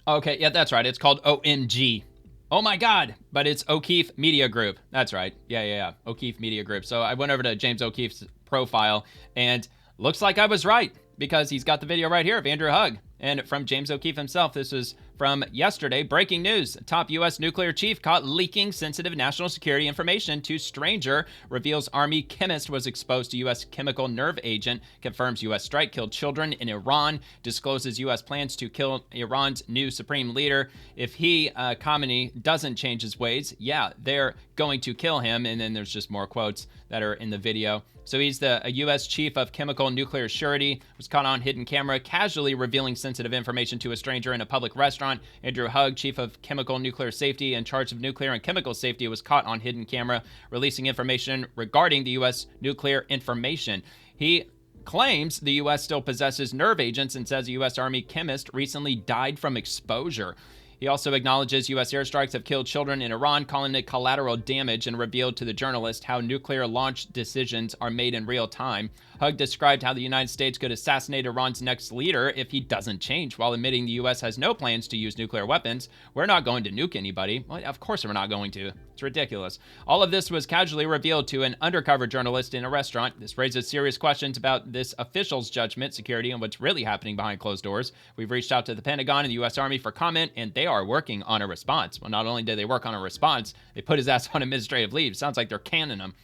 Okay, yeah, that's right. It's called OMG. Oh, my God. But it's O'Keefe Media Group. That's right. Yeah. O'Keefe Media Group. So I went over to James O'Keefe's profile, and looks like I was right because he's got the video right here of Andrew Hugh. And from James O'Keefe himself, this was from yesterday. Breaking news. Top U.S. nuclear chief caught leaking sensitive national security information to stranger. Reveals Army chemist was exposed to U.S. chemical nerve agent. Confirms U.S. strike killed children in Iran. Discloses U.S. plans to kill Iran's new supreme leader. If he, Khamenei, doesn't change his ways, yeah, they're going to kill him. And then there's just more quotes that are in the video. So he's a U.S. chief of chemical nuclear surety, was caught on hidden camera, casually revealing sensitive information to a stranger in a public restaurant. Andrew Hugh, chief of chemical nuclear safety in charge of nuclear and chemical safety, was caught on hidden camera, releasing information regarding the U.S. nuclear information. He claims the U.S. still possesses nerve agents and says a U.S. Army chemist recently died from exposure. He also acknowledges U.S. airstrikes have killed children in Iran, calling it collateral damage, and revealed to the journalist how nuclear launch decisions are made in real time. Hugh described how the United States could assassinate Iran's next leader if he doesn't change, while admitting the U.S. has no plans to use nuclear weapons. We're not going to nuke anybody. Well, of course we're not going to. It's ridiculous. All of this was casually revealed to an undercover journalist in a restaurant. This raises serious questions about this official's judgment, security, and what's really happening behind closed doors. We've reached out to the Pentagon and the U.S. Army for comment, and they are working on a response. Well, not only did they work on a response, they put his ass on administrative leave. Sounds like they're canning him.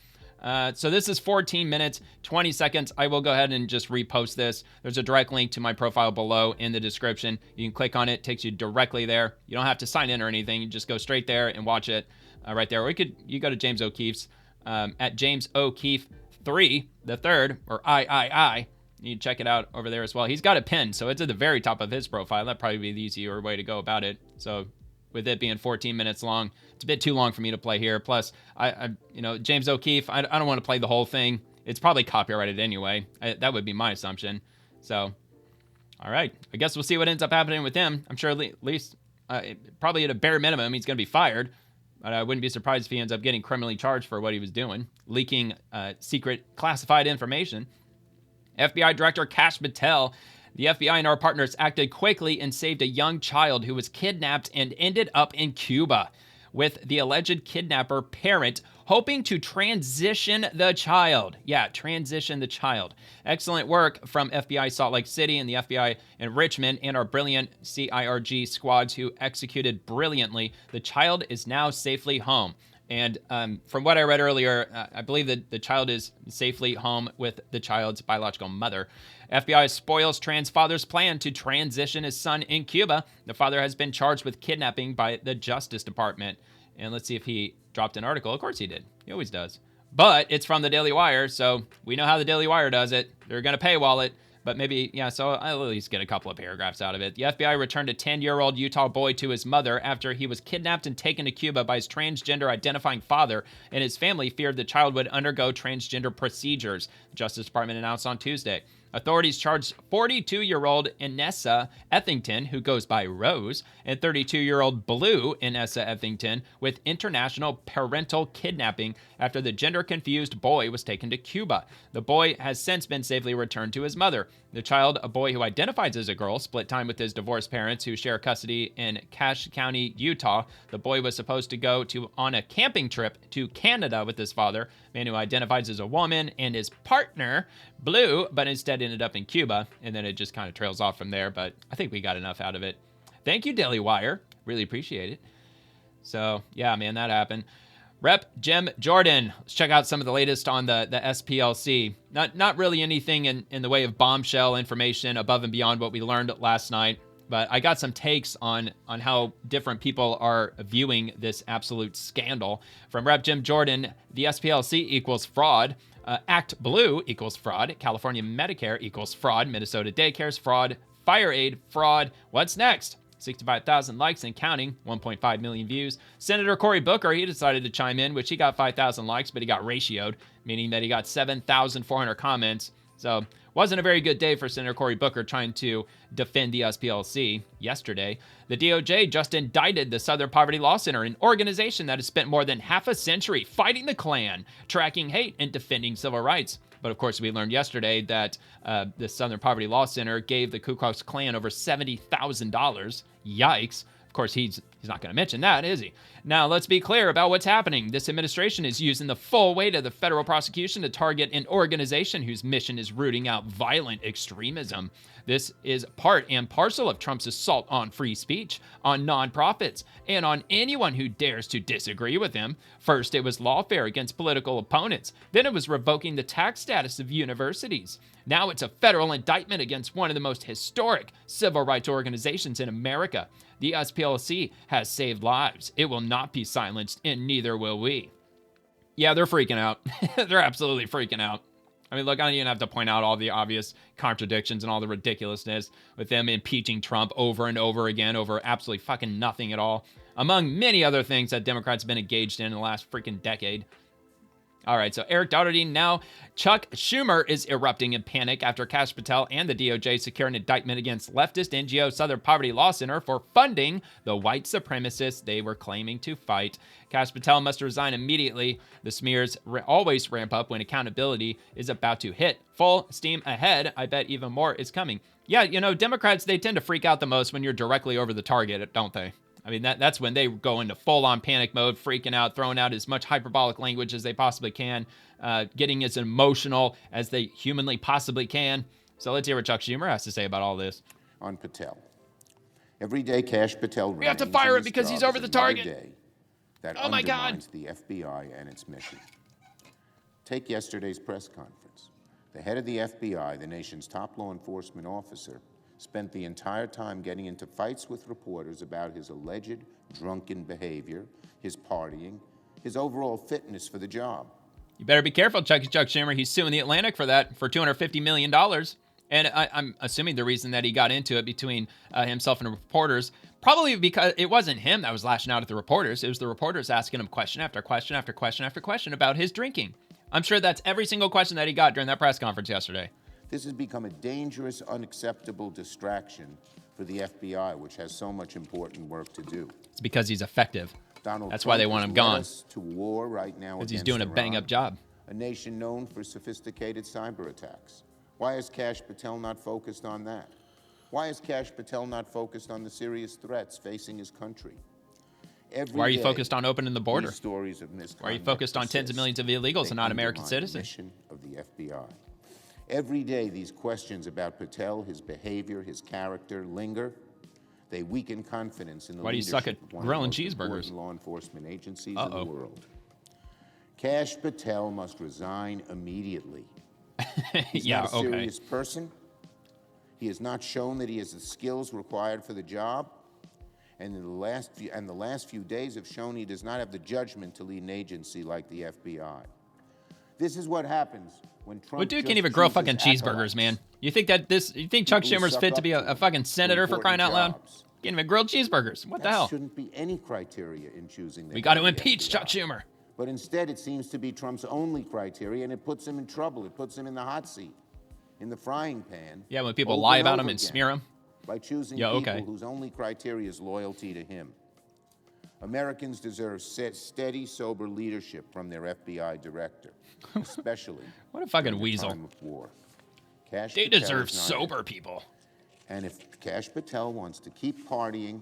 So this is 14 minutes, 20 seconds. I will go ahead and just repost this. There's a direct link to my profile below in the description. You can click on it. It takes you directly there. You don't have to sign in or anything. You just go straight there and watch it right there. Or you go to James O'Keefe's at James O'Keefe 3, the third, or III. You can check it out over there as well. He's got a pin, so it's at the very top of his profile. That'd probably be the easier way to go about it. So with it being 14 minutes long, it's a bit too long for me to play here. Plus, James O'Keefe, I don't want to play the whole thing. It's probably copyrighted anyway. That would be my assumption. So, all right. I guess we'll see what ends up happening with him. I'm sure at least, probably at a bare minimum, he's going to be fired. But I wouldn't be surprised if he ends up getting criminally charged for what he was doing, leaking secret classified information. FBI Director Kash Patel. The FBI and our partners acted quickly and saved a young child who was kidnapped and ended up in Cuba, with the alleged kidnapper parent hoping to transition the child. Yeah, transition the child. Excellent work from FBI Salt Lake City and the FBI in Richmond and our brilliant CIRG squads who executed brilliantly. The child is now safely home. And from what I read earlier, I believe that the child is safely home with the child's biological mother. FBI spoils trans father's plan to transition his son in Cuba. The father has been charged with kidnapping by the Justice Department. And let's see if he dropped an article. Of course he did. He always does. But it's from the Daily Wire, so we know how the Daily Wire does it. They're going to paywall it. But maybe, yeah, so I'll at least get a couple of paragraphs out of it. The FBI returned a 10-year-old Utah boy to his mother after he was kidnapped and taken to Cuba by his transgender identifying father, and his family feared the child would undergo transgender procedures, the Justice Department announced on Tuesday. Authorities charged 42-year-old Inessa Ethington, who goes by Rose, and 32-year-old Blue Inessa Ethington with international parental kidnapping after the gender-confused boy was taken to Cuba. The boy has since been safely returned to his mother. The child, a boy who identifies as a girl, split time with his divorced parents who share custody in Cache County, Utah. The boy was supposed to go on a camping trip to Canada with his father, man who identifies as a woman, and his partner, Blue, but instead ended up in Cuba, and then it just kind of trails off from there, but I think we got enough out of it. Thank you, Daily Wire. Really appreciate it. So, yeah, man, that happened. Rep. Jim Jordan. Let's check out some of the latest on the SPLC. Not really anything in the way of bombshell information above and beyond what we learned last night, but I got some takes on how different people are viewing this absolute scandal. From Rep. Jim Jordan, the SPLC equals fraud. Act Blue equals fraud. California Medicare equals fraud. Minnesota daycare's fraud. Fire aid fraud. What's next? 65,000 likes and counting, 1.5 million views. Senator Cory Booker, he decided to chime in, which he got 5,000 likes, but he got ratioed, meaning that he got 7,400 comments. So wasn't a very good day for Senator Cory Booker trying to defend the SPLC yesterday. The DOJ just indicted the Southern Poverty Law Center, an organization that has spent more than half a century fighting the Klan, tracking hate, and defending civil rights. But of course, we learned yesterday that the Southern Poverty Law Center gave the Ku Klux Klan over $70,000. Yikes. Of course, he's not going to mention that, is he? Now, let's be clear about what's happening. This administration is using the full weight of the federal prosecution to target an organization whose mission is rooting out violent extremism. This is part and parcel of Trump's assault on free speech, on nonprofits, and on anyone who dares to disagree with him. First, it was lawfare against political opponents. Then it was revoking the tax status of universities. Now it's a federal indictment against one of the most historic civil rights organizations in America. The SPLC has saved lives. It will not be silenced, and neither will we. Yeah, they're freaking out. They're absolutely freaking out. I mean, look, I don't even have to point out all the obvious contradictions and all the ridiculousness with them impeaching Trump over and over again over absolutely fucking nothing at all, among many other things that Democrats have been engaged in the last freaking decade. All right, so Eric Doherty, now Chuck Schumer is erupting in panic after Kash Patel and the DOJ secure an indictment against leftist NGO Southern Poverty Law Center for funding the white supremacists they were claiming to fight. Kash Patel must resign immediately. The smears always ramp up when accountability is about to hit. Full steam ahead. I bet even more is coming. Yeah, you know, Democrats, they tend to freak out the most when you're directly over the target, don't they? I mean, that's when they go into full-on panic mode, freaking out, throwing out as much hyperbolic language as they possibly can, getting as emotional as they humanly possibly can. So let's hear what Chuck Schumer has to say about all this. On Patel. Every day Kash Patel we have to fire him because he's over the target. That oh my God. The FBI and its mission. Take yesterday's press conference. The head of the FBI, the nation's top law enforcement officer, spent the entire time getting into fights with reporters about his alleged drunken behavior, his partying, his overall fitness for the job. You better be careful, Chuck Schumer. He's suing the Atlantic for that, for $250 million. And I'm assuming the reason that he got into it between himself and the reporters, probably because it wasn't him that was lashing out at the reporters. It was the reporters asking him question after question after question after question about his drinking. I'm sure that's every single question that he got during that press conference yesterday. This has become a dangerous, unacceptable distraction for the FBI, which has so much important work to do. It's because he's effective. That's why they want him gone. To war right now because he's doing a bang-up job. A nation known for sophisticated cyber attacks. Why is Kash Patel not focused on that? Why is Kash Patel not focused on the serious threats facing his country? Why are you focused on opening the border? Stories of misconduct. Why are you focused on tens of millions of illegals and not American citizens? Mission of the FBI. Every day, these questions about Patel, his behavior, his character linger. They weaken confidence in the Why do you suck at leadership of one grilling of the most cheeseburgers? important law enforcement agencies in the world. Kash Patel must resign immediately. He's not a serious person. He has not shown that he has the skills required for the job. And the last few days have shown he does not have the judgment to lead an agency like the FBI. This is what happens when Trump. Well, dude can't even grow fucking cheeseburgers, man. You think Chuck Schumer's fit to be a fucking senator for crying out loud? Can't even grill cheeseburgers. What the hell? There shouldn't be any criteria in choosing. We got to impeach Chuck Schumer. But instead, it seems to be Trump's only criteria, and it puts him in trouble. It puts him in the hot seat, in the frying pan. Yeah, when people lie about him and smear him. By choosing people whose only criteria is loyalty to him. Americans deserve steady, sober leadership from their FBI director, especially what a fucking in the weasel. time of war. Kash They Patel deserve is not sober it. people. And if Kash Patel wants to keep partying,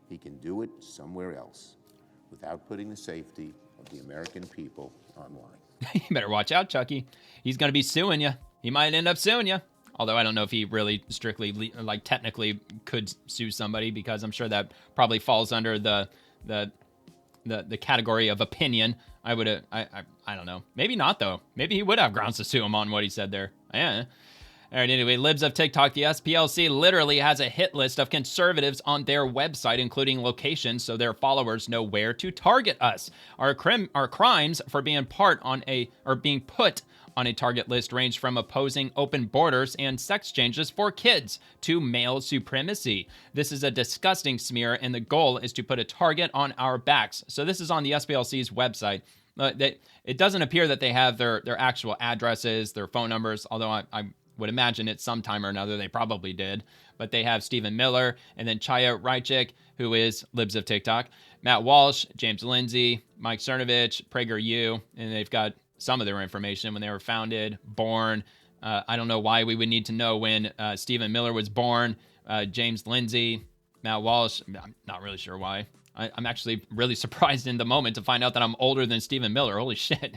he can do it somewhere else without putting the safety of the American people on line. You better watch out, Chucky. He's going to be suing you. He might end up suing you. Although I don't know if he really strictly, like technically could sue somebody, because I'm sure that probably falls under the category of opinion. I don't know. Maybe not, though. Maybe he would have grounds to sue him on what he said there. Yeah. All right, anyway, Libs of TikTok, the SPLC literally has a hit list of conservatives on their website, including locations, so their followers know where to target us. Our crimes for being put on a target list range from opposing open borders and sex changes for kids to male supremacy. This is a disgusting smear, and the goal is to put a target on our backs. So this is on the SPLC's website. It doesn't appear that they have their actual addresses, their phone numbers, although I would imagine at some time or another they probably did. But they have Stephen Miller and then Chaya Raichik, who is Libs of TikTok, Matt Walsh, James Lindsay, Mike Cernovich, PragerU, and they've got some of their information when they were founded, born. I don't know why we would need to know when Stephen Miller was born, James Lindsay, Matt Walsh. I'm not really sure why. I'm actually really surprised in the moment to find out that I'm older than Stephen Miller. Holy shit.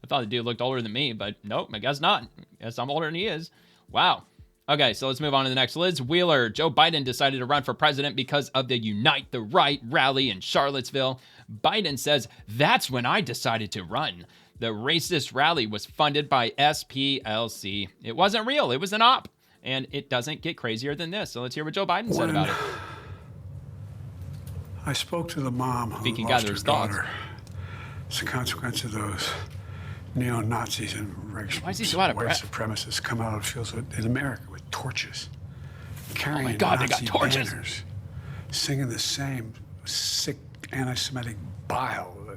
I thought the dude looked older than me, but nope, I guess not. I guess I'm older than he is. Wow. Okay, so let's move on to the next. Liz Wheeler. Joe Biden decided to run for president because of the Unite the Right rally in Charlottesville. Biden says, "That's when I decided to run. The racist rally was funded by SPLC. It wasn't real. It was an op. And it doesn't get crazier than this." So let's hear what Joe Biden said about it. I spoke to the mom who can lost gather her his thoughts. daughter. It's a consequence of those neo-Nazis and white supremacists come out of fields in America with torches, carrying my God, Nazi they got torches. banners, singing the same sick anti-Semitic bile that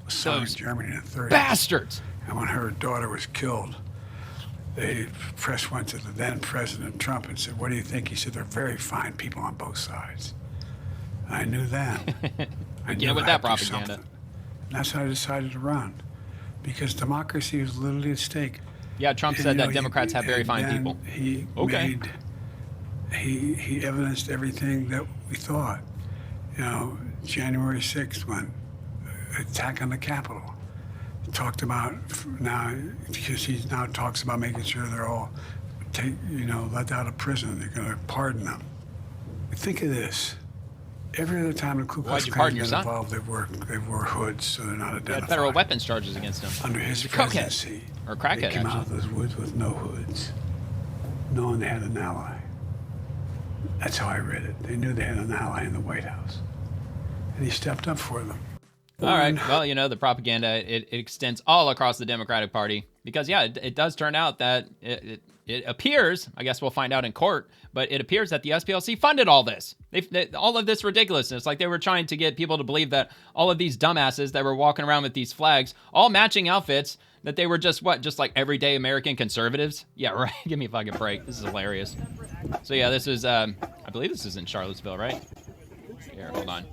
was sung in Those Germany in the 30s. bastards. And when her daughter was killed, the press went to the then President Trump and said, "What do you think?" He said, "They're very fine people on both sides." I knew that. I knew with I that had to do propaganda. something. And that's how I decided to run, because democracy was literally at stake. Yeah, Trump And, said you know, that Democrats have very fine people. He he evidenced everything that we thought. You know, January 6th, when attack on the Capitol, talked about now, because he now talks about making sure they're all let out of prison. They're going to pardon them. Think of this. Every other time the Ku Klux Klan got involved, they wore hoods, so they're not They identified. had federal weapons charges against him. Under his Cokehead. presidency, Or crackhead, they came out actually. of those woods with no hoods, knowing they had an ally. That's how I read it. They knew they had an ally in the White House, and he stepped up for them. All right. Well, the propaganda, it extends all across the Democratic Party because, yeah, it does turn out that it appears, I guess we'll find out in court, but it appears that the SPLC funded all this. All of this ridiculousness. Like they were trying to get people to believe that all of these dumbasses that were walking around with these flags, all matching outfits, that they were just like everyday American conservatives. Yeah, right. Give me a fucking break. This is hilarious. So, yeah, this is, I believe this is in Charlottesville, right? Here, hold on.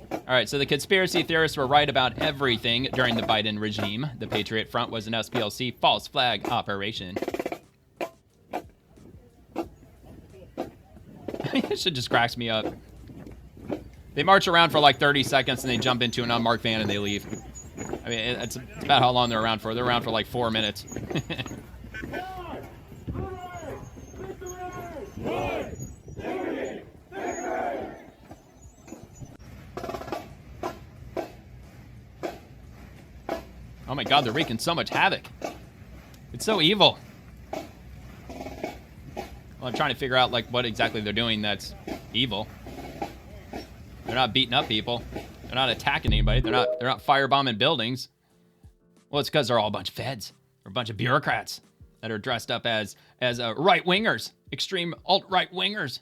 All right, so the conspiracy theorists were right about everything during the Biden regime. The Patriot Front was an SPLC false flag operation. It shit just cracks me up. They march around for like 30 seconds and they jump into an unmarked van and they leave. I mean, it's about how long they're around for. They're around for like 4 minutes. Oh my God, they're wreaking so much havoc. It's so evil. Well, I'm trying to figure out like what exactly they're doing that's evil. They're not beating up people. They're not attacking anybody. They're not firebombing buildings. Well, it's because they're all a bunch of feds or a bunch of bureaucrats that are dressed up as right-wingers, extreme alt-right wingers.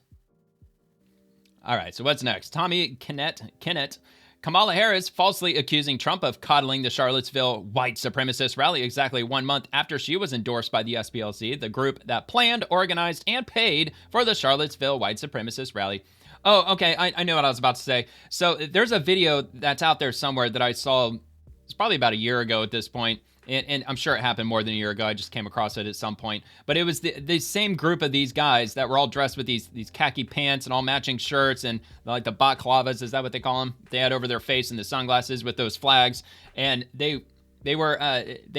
All right, so what's next? Tommy Kennett. Kamala Harris falsely accusing Trump of coddling the Charlottesville white supremacist rally exactly 1 month after she was endorsed by the SPLC, the group that planned, organized, and paid for the Charlottesville white supremacist rally. Oh, okay, I know what I was about to say. So there's a video that's out there somewhere that I saw, it's probably about a year ago at this point, and I'm sure it happened more than a year ago. I just came across it at some point. But it was the same group of these guys that were all dressed with these khaki pants and all matching shirts and like the balaclavas, is that what they call them? They had over their face and the sunglasses with those flags. And they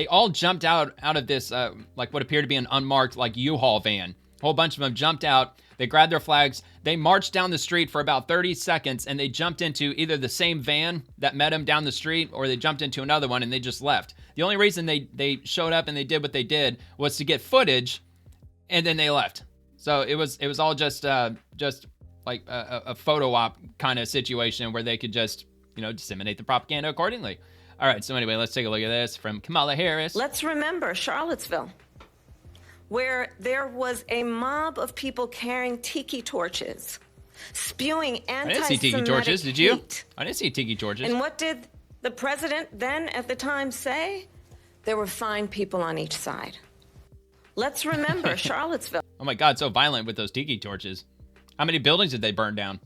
all jumped out of this, like what appeared to be an unmarked like U-Haul van. A whole bunch of them jumped out. They grabbed their flags. They marched down the street for about 30 seconds, and they jumped into either the same van that met them down the street, or they jumped into another one, and they just left. The only reason they showed up and they did what they did was to get footage, and then they left. So it was all just like a photo op kind of situation where they could just, disseminate the propaganda accordingly. All right, so anyway, let's take a look at this from Kamala Harris. Let's remember Charlottesville, where there was a mob of people carrying tiki torches, spewing I anti-Semitic didn't see tiki torches, did you? hate. I didn't see tiki torches. And what did the president then at the time say? There were fine people on each side. Let's remember Charlottesville. Oh my God, so violent with those tiki torches. How many buildings did they burn down?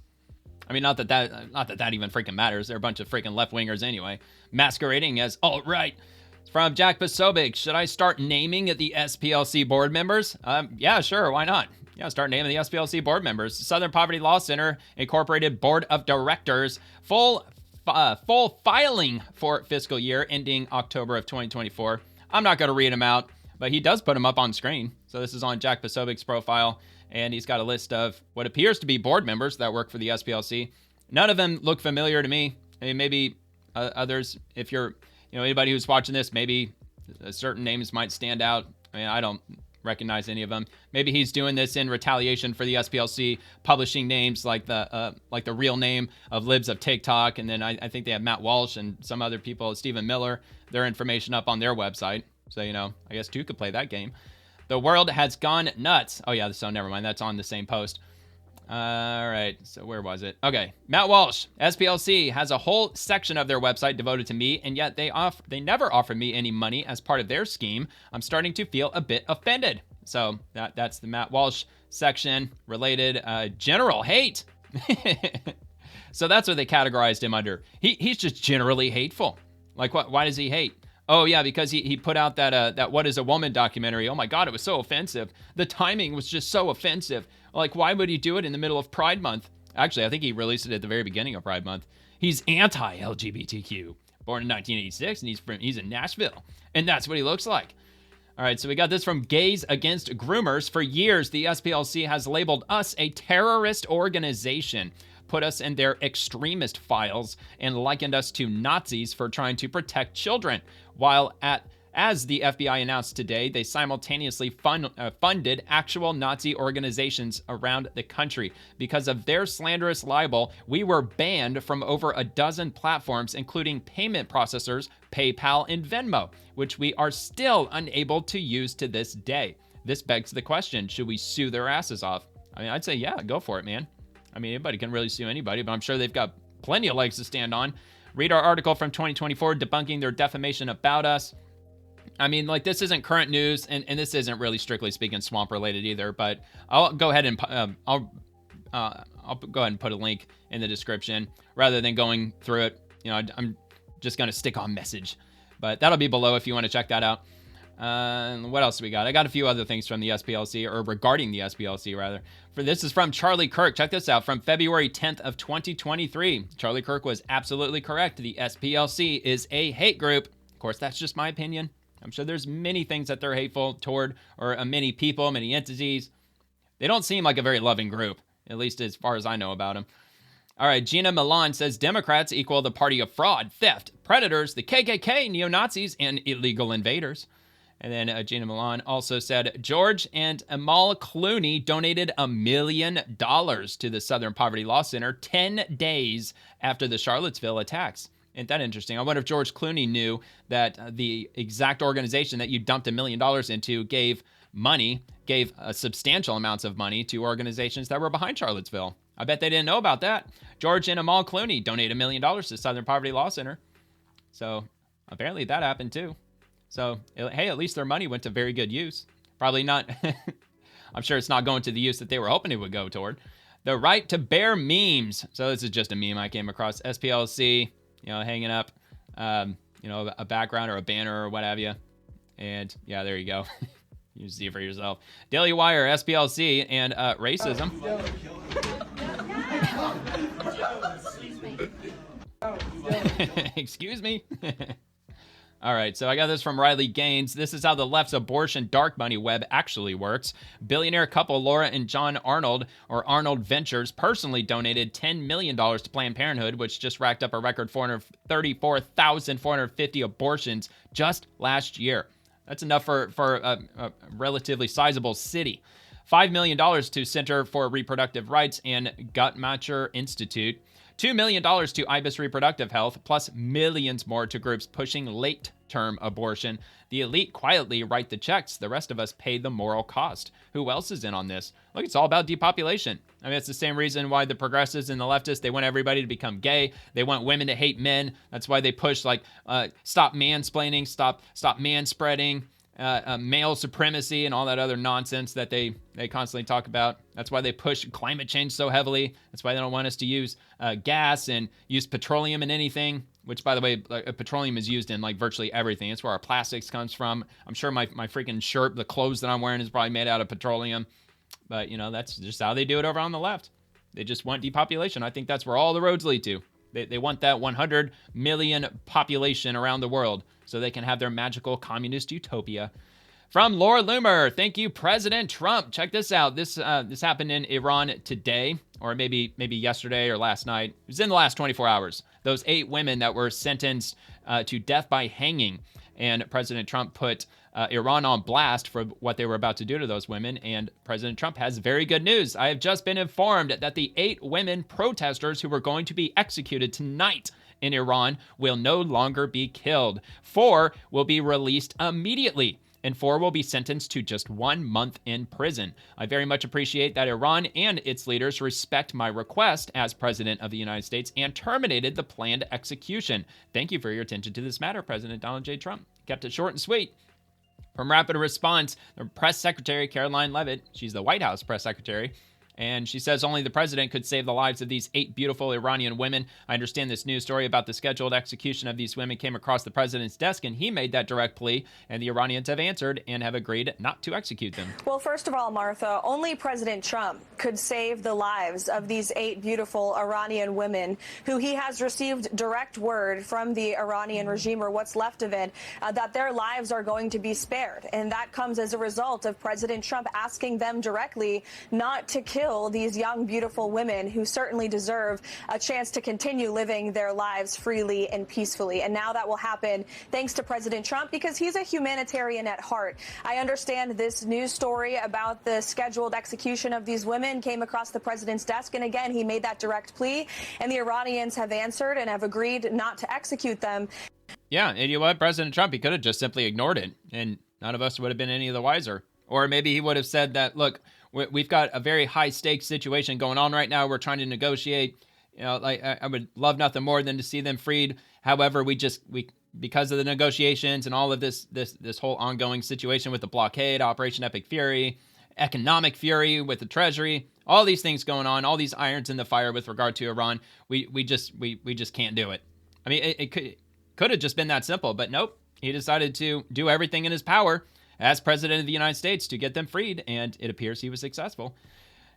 I mean, not that even freaking matters. They're a bunch of freaking left-wingers anyway, masquerading as alt-right. From Jack Posobiec, should I start naming the SPLC board members? Yeah, sure, why not? Yeah, start naming the SPLC board members. Southern Poverty Law Center Incorporated Board of Directors, full filing for fiscal year ending October of 2024. I'm not going to read them out, but he does put them up on screen. So this is on Jack Posobiec's profile, and he's got a list of what appears to be board members that work for the SPLC. None of them look familiar to me. I mean, maybe others, if you're... anybody who's watching this, maybe certain names might stand out. I mean, I don't recognize any of them. Maybe he's doing this in retaliation for the SPLC publishing names like the real name of Libs of TikTok, and then I think they have Matt Walsh and some other people, Stephen Miller, their information up on their website. So, I guess two could play that game. The world has gone nuts. Oh yeah, so never mind. That's on the same post. All right, so where was it? Okay, Matt Walsh, SPLC, has a whole section of their website devoted to me, and yet they never offer me any money as part of their scheme. I'm starting to feel a bit offended. So that's the Matt Walsh section related general hate. So that's what they categorized him under. He's just generally hateful. Like what? Why does he hate? Oh yeah, because he put out that What Is a Woman documentary. Oh my God, it was so offensive. The timing was just so offensive. Like, why would he do it in the middle of Pride Month? Actually, I think he released it at the very beginning of Pride Month. He's anti-LGBTQ. Born in 1986, and he's in Nashville. And that's what he looks like. All right, so we got this from Gays Against Groomers. For years, the SPLC has labeled us a terrorist organization, put us in their extremist files, and likened us to Nazis for trying to protect children. While as the FBI announced today, they simultaneously funded actual Nazi organizations around the country. Because of their slanderous libel, we were banned from over a dozen platforms, including payment processors, PayPal, and Venmo, which we are still unable to use to this day. This begs the question, should we sue their asses off? I mean, I'd say, yeah, go for it, man. I mean, anybody can really sue anybody, but I'm sure they've got plenty of legs to stand on. Read our article from 2024 debunking their defamation about us. I mean, like, this isn't current news, and this isn't really strictly speaking swamp related either, but I'll go ahead and I'll go ahead and put a link in the description rather than going through it. I'm just going to stick on message, but that'll be below if you want to check that out. What else do we got? I got a few other things from the SPLC, or regarding the SPLC rather. This is from Charlie Kirk. Check this out, from February 10th of 2023. Charlie Kirk was absolutely correct. The SPLC is a hate group. Of course, that's just my opinion. I'm sure there's many things that they're hateful toward, or many people, many entities. They don't seem like a very loving group, at least as far as I know about them. All right, Gina Milan says Democrats equal the party of fraud, theft, predators, the KKK, neo-Nazis, and illegal invaders. And then Gina Milan also said George and Amal Clooney donated $1 million to the Southern Poverty Law Center 10 days after the Charlottesville attacks. Ain't that interesting? I wonder if George Clooney knew that the exact organization that you dumped $1 million into gave substantial amounts of money to organizations that were behind Charlottesville. I bet they didn't know about that. George and Amal Clooney donated $1 million to Southern Poverty Law Center. So apparently that happened too. So, hey, at least their money went to very good use. Probably not. I'm sure it's not going to the use that they were hoping it would go toward. The right to bear memes. So this is just a meme I came across. SPLC, hanging up, a background or a banner or what have you. And yeah, there you go. You see it for yourself. Daily Wire, SPLC, and racism. Excuse me. All right, so I got this from Riley Gaines. This is how the left's abortion dark money web actually works. Billionaire couple Laura and John Arnold, or Arnold Ventures, personally donated $10 million to Planned Parenthood, which just racked up a record 434,450 abortions just last year. That's enough for a relatively sizable city. $5 million to Center for Reproductive Rights and Guttmacher Institute. $2 million to IBIS Reproductive Health, plus millions more to groups pushing late-term abortion. The elite quietly write the checks. The rest of us pay the moral cost. Who else is in on this? Look, it's all about depopulation. I mean, it's the same reason why the progressives and the leftists, they want everybody to become gay. They want women to hate men. That's why they push, stop mansplaining, stop manspreading, male supremacy, and all that other nonsense that they constantly talk about. That's why they push climate change so heavily. That's why they don't want us to use gas and use petroleum in anything, which, by the way, petroleum is used in virtually everything. It's where our plastics comes from. I'm sure my freaking shirt, the clothes that I'm wearing, is probably made out of petroleum. But, that's just how they do it over on the left. They just want depopulation. I think that's where all the roads lead to. They want that 100 million population around the world so they can have their magical communist utopia. From Laura Loomer, thank you, President Trump. Check this out. This happened in Iran today, or maybe yesterday or last night. It was in the last 24 hours. Those 8 women that were sentenced to death by hanging. And President Trump put Iran on blast for what they were about to do to those women. And President Trump has very good news. I have just been informed that the 8 women protesters who were going to be executed tonight in Iran will no longer be killed. 4 will be released immediately, and 4 will be sentenced to just 1 month in prison. I very much appreciate that Iran and its leaders respect my request as President of the United States and terminated the planned execution. Thank you for your attention to this matter, President Donald J. Trump. Kept it short and sweet. From Rapid Response, the Press Secretary Caroline Leavitt, she's the White House Press Secretary, and she says only the president could save the lives of these 8 beautiful Iranian women. I understand this news story about the scheduled execution of these women came across the president's desk, and he made that direct plea, and the Iranians have answered and have agreed not to execute them. Well, first of all, Martha, only President Trump could save the lives of these 8 beautiful Iranian women who he has received direct word from the Iranian regime, or what's left of it, that their lives are going to be spared. And that comes as a result of President Trump asking them directly not to kill these young, beautiful women who certainly deserve a chance to continue living their lives freely and peacefully. And now that will happen thanks to President Trump, because he's a humanitarian at heart. I understand this news story about the scheduled execution of these women came across the president's desk. And again, he made that direct plea, and the Iranians have answered and have agreed not to execute them. Yeah, and you know what? President Trump, he could have just simply ignored it, and none of us would have been any the wiser. Or maybe he would have said that, look, we've got a very high stakes situation going on right now. We're trying to negotiate. I would love nothing more than to see them freed. However, we because of the negotiations and all of this whole ongoing situation with the blockade, Operation Epic Fury, economic fury with the Treasury, all these things going on, all these irons in the fire with regard to Iran, we just can't do it. I mean, it could have just been that simple, but nope. He decided to do everything in his power as President of the United States to get them freed, and it appears he was successful.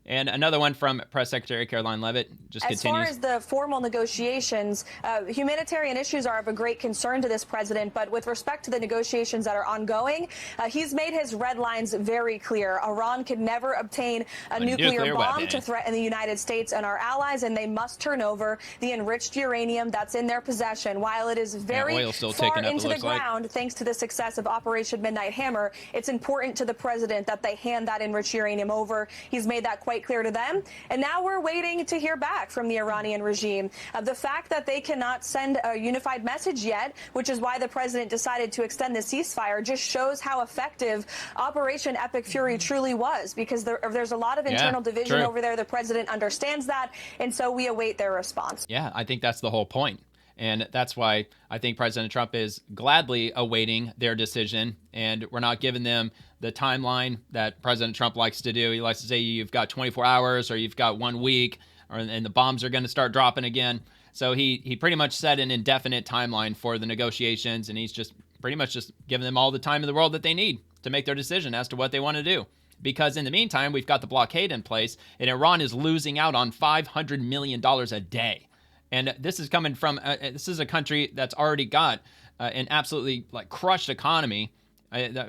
And another one from Press Secretary Caroline Leavitt just continues. As far as the formal negotiations, humanitarian issues are of a great concern to this president, but with respect to the negotiations that are ongoing, he's made his red lines very clear. Iran could never obtain a nuclear bomb weapon to threaten the United States and our allies, and they must turn over the enriched uranium that's in their possession. While it is very far into the ground, thanks to the success of Operation Midnight Hammer, it's important to the president that they hand that enriched uranium over. He's made that quite quite clear to them. And now we're waiting to hear back from the Iranian regime. The fact that they cannot send a unified message yet, which is why the president decided to extend the ceasefire, just shows how effective Operation Epic Fury truly was, because there's a lot of internal division over there. The president understands that, and so we await their response. Yeah, I think that's the whole point. And that's why I think President Trump is gladly awaiting their decision, and we're not giving them the timeline that President Trump likes to do. He likes to say you've got 24 hours or you've got 1 week, and the bombs are going to start dropping again. So he pretty much set an indefinite timeline for the negotiations, and he's just pretty much just giving them all the time in the world that they need to make their decision as to what they want to do. Because in the meantime, we've got the blockade in place, and Iran is losing out on $500 million a day. And this is coming from, this is a country that's already got an absolutely crushed economy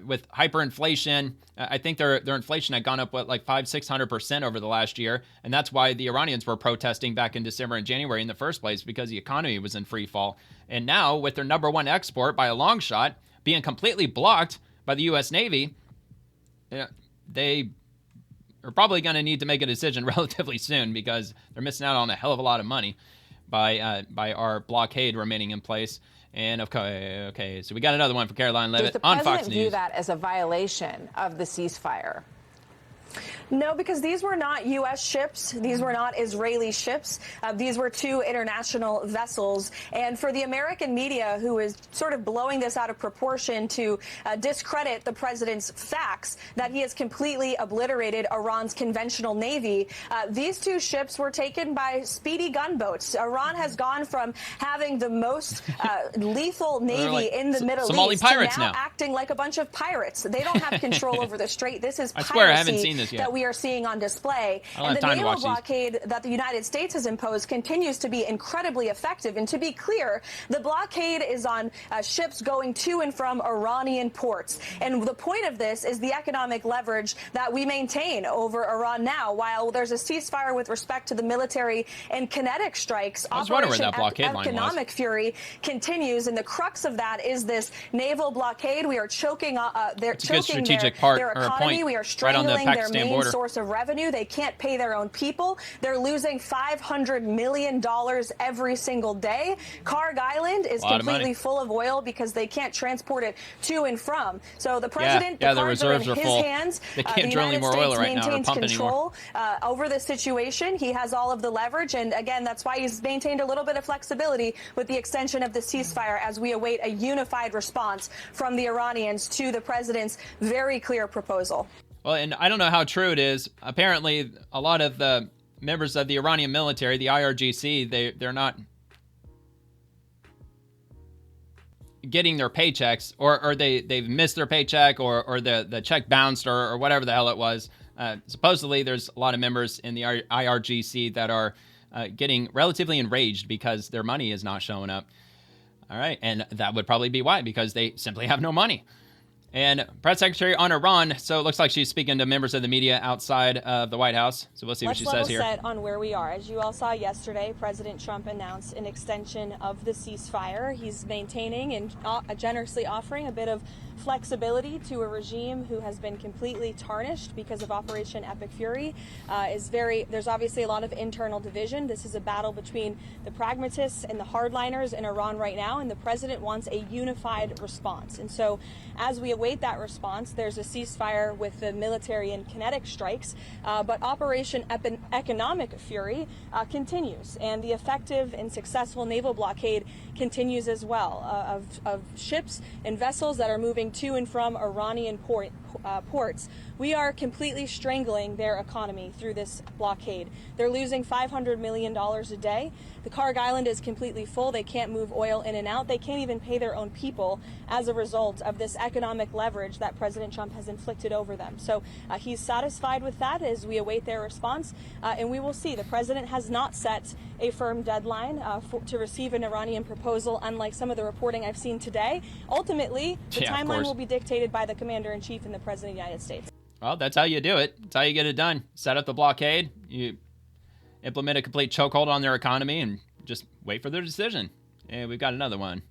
with hyperinflation. I think their inflation had gone up, 500-600% over the last year. And that's why the Iranians were protesting back in December and January in the first place, because the economy was in free fall. And now with their number one export by a long shot being completely blocked by the U.S. Navy, they are probably going to need to make a decision relatively soon, because they're missing out on a hell of a lot of money by our blockade remaining in place. And okay, so we got another one for Caroline Levitt on Fox News. Does the president view that as a violation of the ceasefire? No, because these were not U.S. ships. These were not Israeli ships. These were two international vessels. And for the American media, who is sort of blowing this out of proportion to discredit the president's facts that he has completely obliterated Iran's conventional navy, these two ships were taken by speedy gunboats. Iran has gone from having the most lethal navy in the Middle Somali East pirates to now acting like a bunch of pirates. They don't have control over the strait. This is piracy. I swear I haven't seen this yet. That we are seeing on display. And the naval blockade that the United States has imposed continues to be incredibly effective. And to be clear, the blockade is on ships going to and from Iranian ports. And the point of this is the economic leverage that we maintain over Iran now. While there's a ceasefire with respect to the military and kinetic strikes, Operation Economic Fury continues. And the crux of that is this naval blockade. We are choking their economy. We are strangling their main source of revenue. They can't pay their own people. They're losing $500 million every single day. Karg Island is completely full of oil because they can't transport it to and from. So the president, the reserves are in his hands. They can't the drill any United more States oil right now or maintains pump control over the situation. He has all of the leverage. And again, that's why he's maintained a little bit of flexibility with the extension of the ceasefire as we await a unified response from the Iranians to the president's very clear proposal. Well, and I don't know how true it is. Apparently, a lot of the members of the Iranian military, the IRGC, they're not getting their paychecks, or they've missed their paycheck, or the check bounced, or whatever the hell it was. Supposedly, there's a lot of members in the IRGC that are getting relatively enraged because their money is not showing up. All right, and that would probably be why, because they simply have no money. And press secretary on Iran, so it looks like she's speaking to members of the media outside of the White House. So we'll see what she says here. Let's level set on where we are. As you all saw yesterday, President Trump announced an extension of the ceasefire. He's maintaining and generously offering a bit of flexibility to a regime who has been completely tarnished because of Operation Epic Fury. There's obviously a lot of internal division. This is a battle between the pragmatists and the hardliners in Iran right now, and the president wants a unified response. And so as we await that response, there's a ceasefire with the military and kinetic strikes, but Operation Economic Fury continues, and the effective and successful naval blockade continues as well of ships and vessels that are moving to and from Iranian ports. We are completely strangling their economy through this blockade. They're losing $500 million a day. The Karg Island is completely full. They can't move oil in and out. They can't even pay their own people as a result of this economic leverage that President Trump has inflicted over them. So he's satisfied with that as we await their response, and we will see. The president has not set a firm deadline to receive an Iranian proposal, unlike some of the reporting I've seen today. Ultimately, the timeline will be dictated by the commander-in-chief and the president of the United States. Well, that's how you do it. That's how you get it done. Set up the blockade. You implement a complete chokehold on their economy and just wait for their decision. And we've got another one.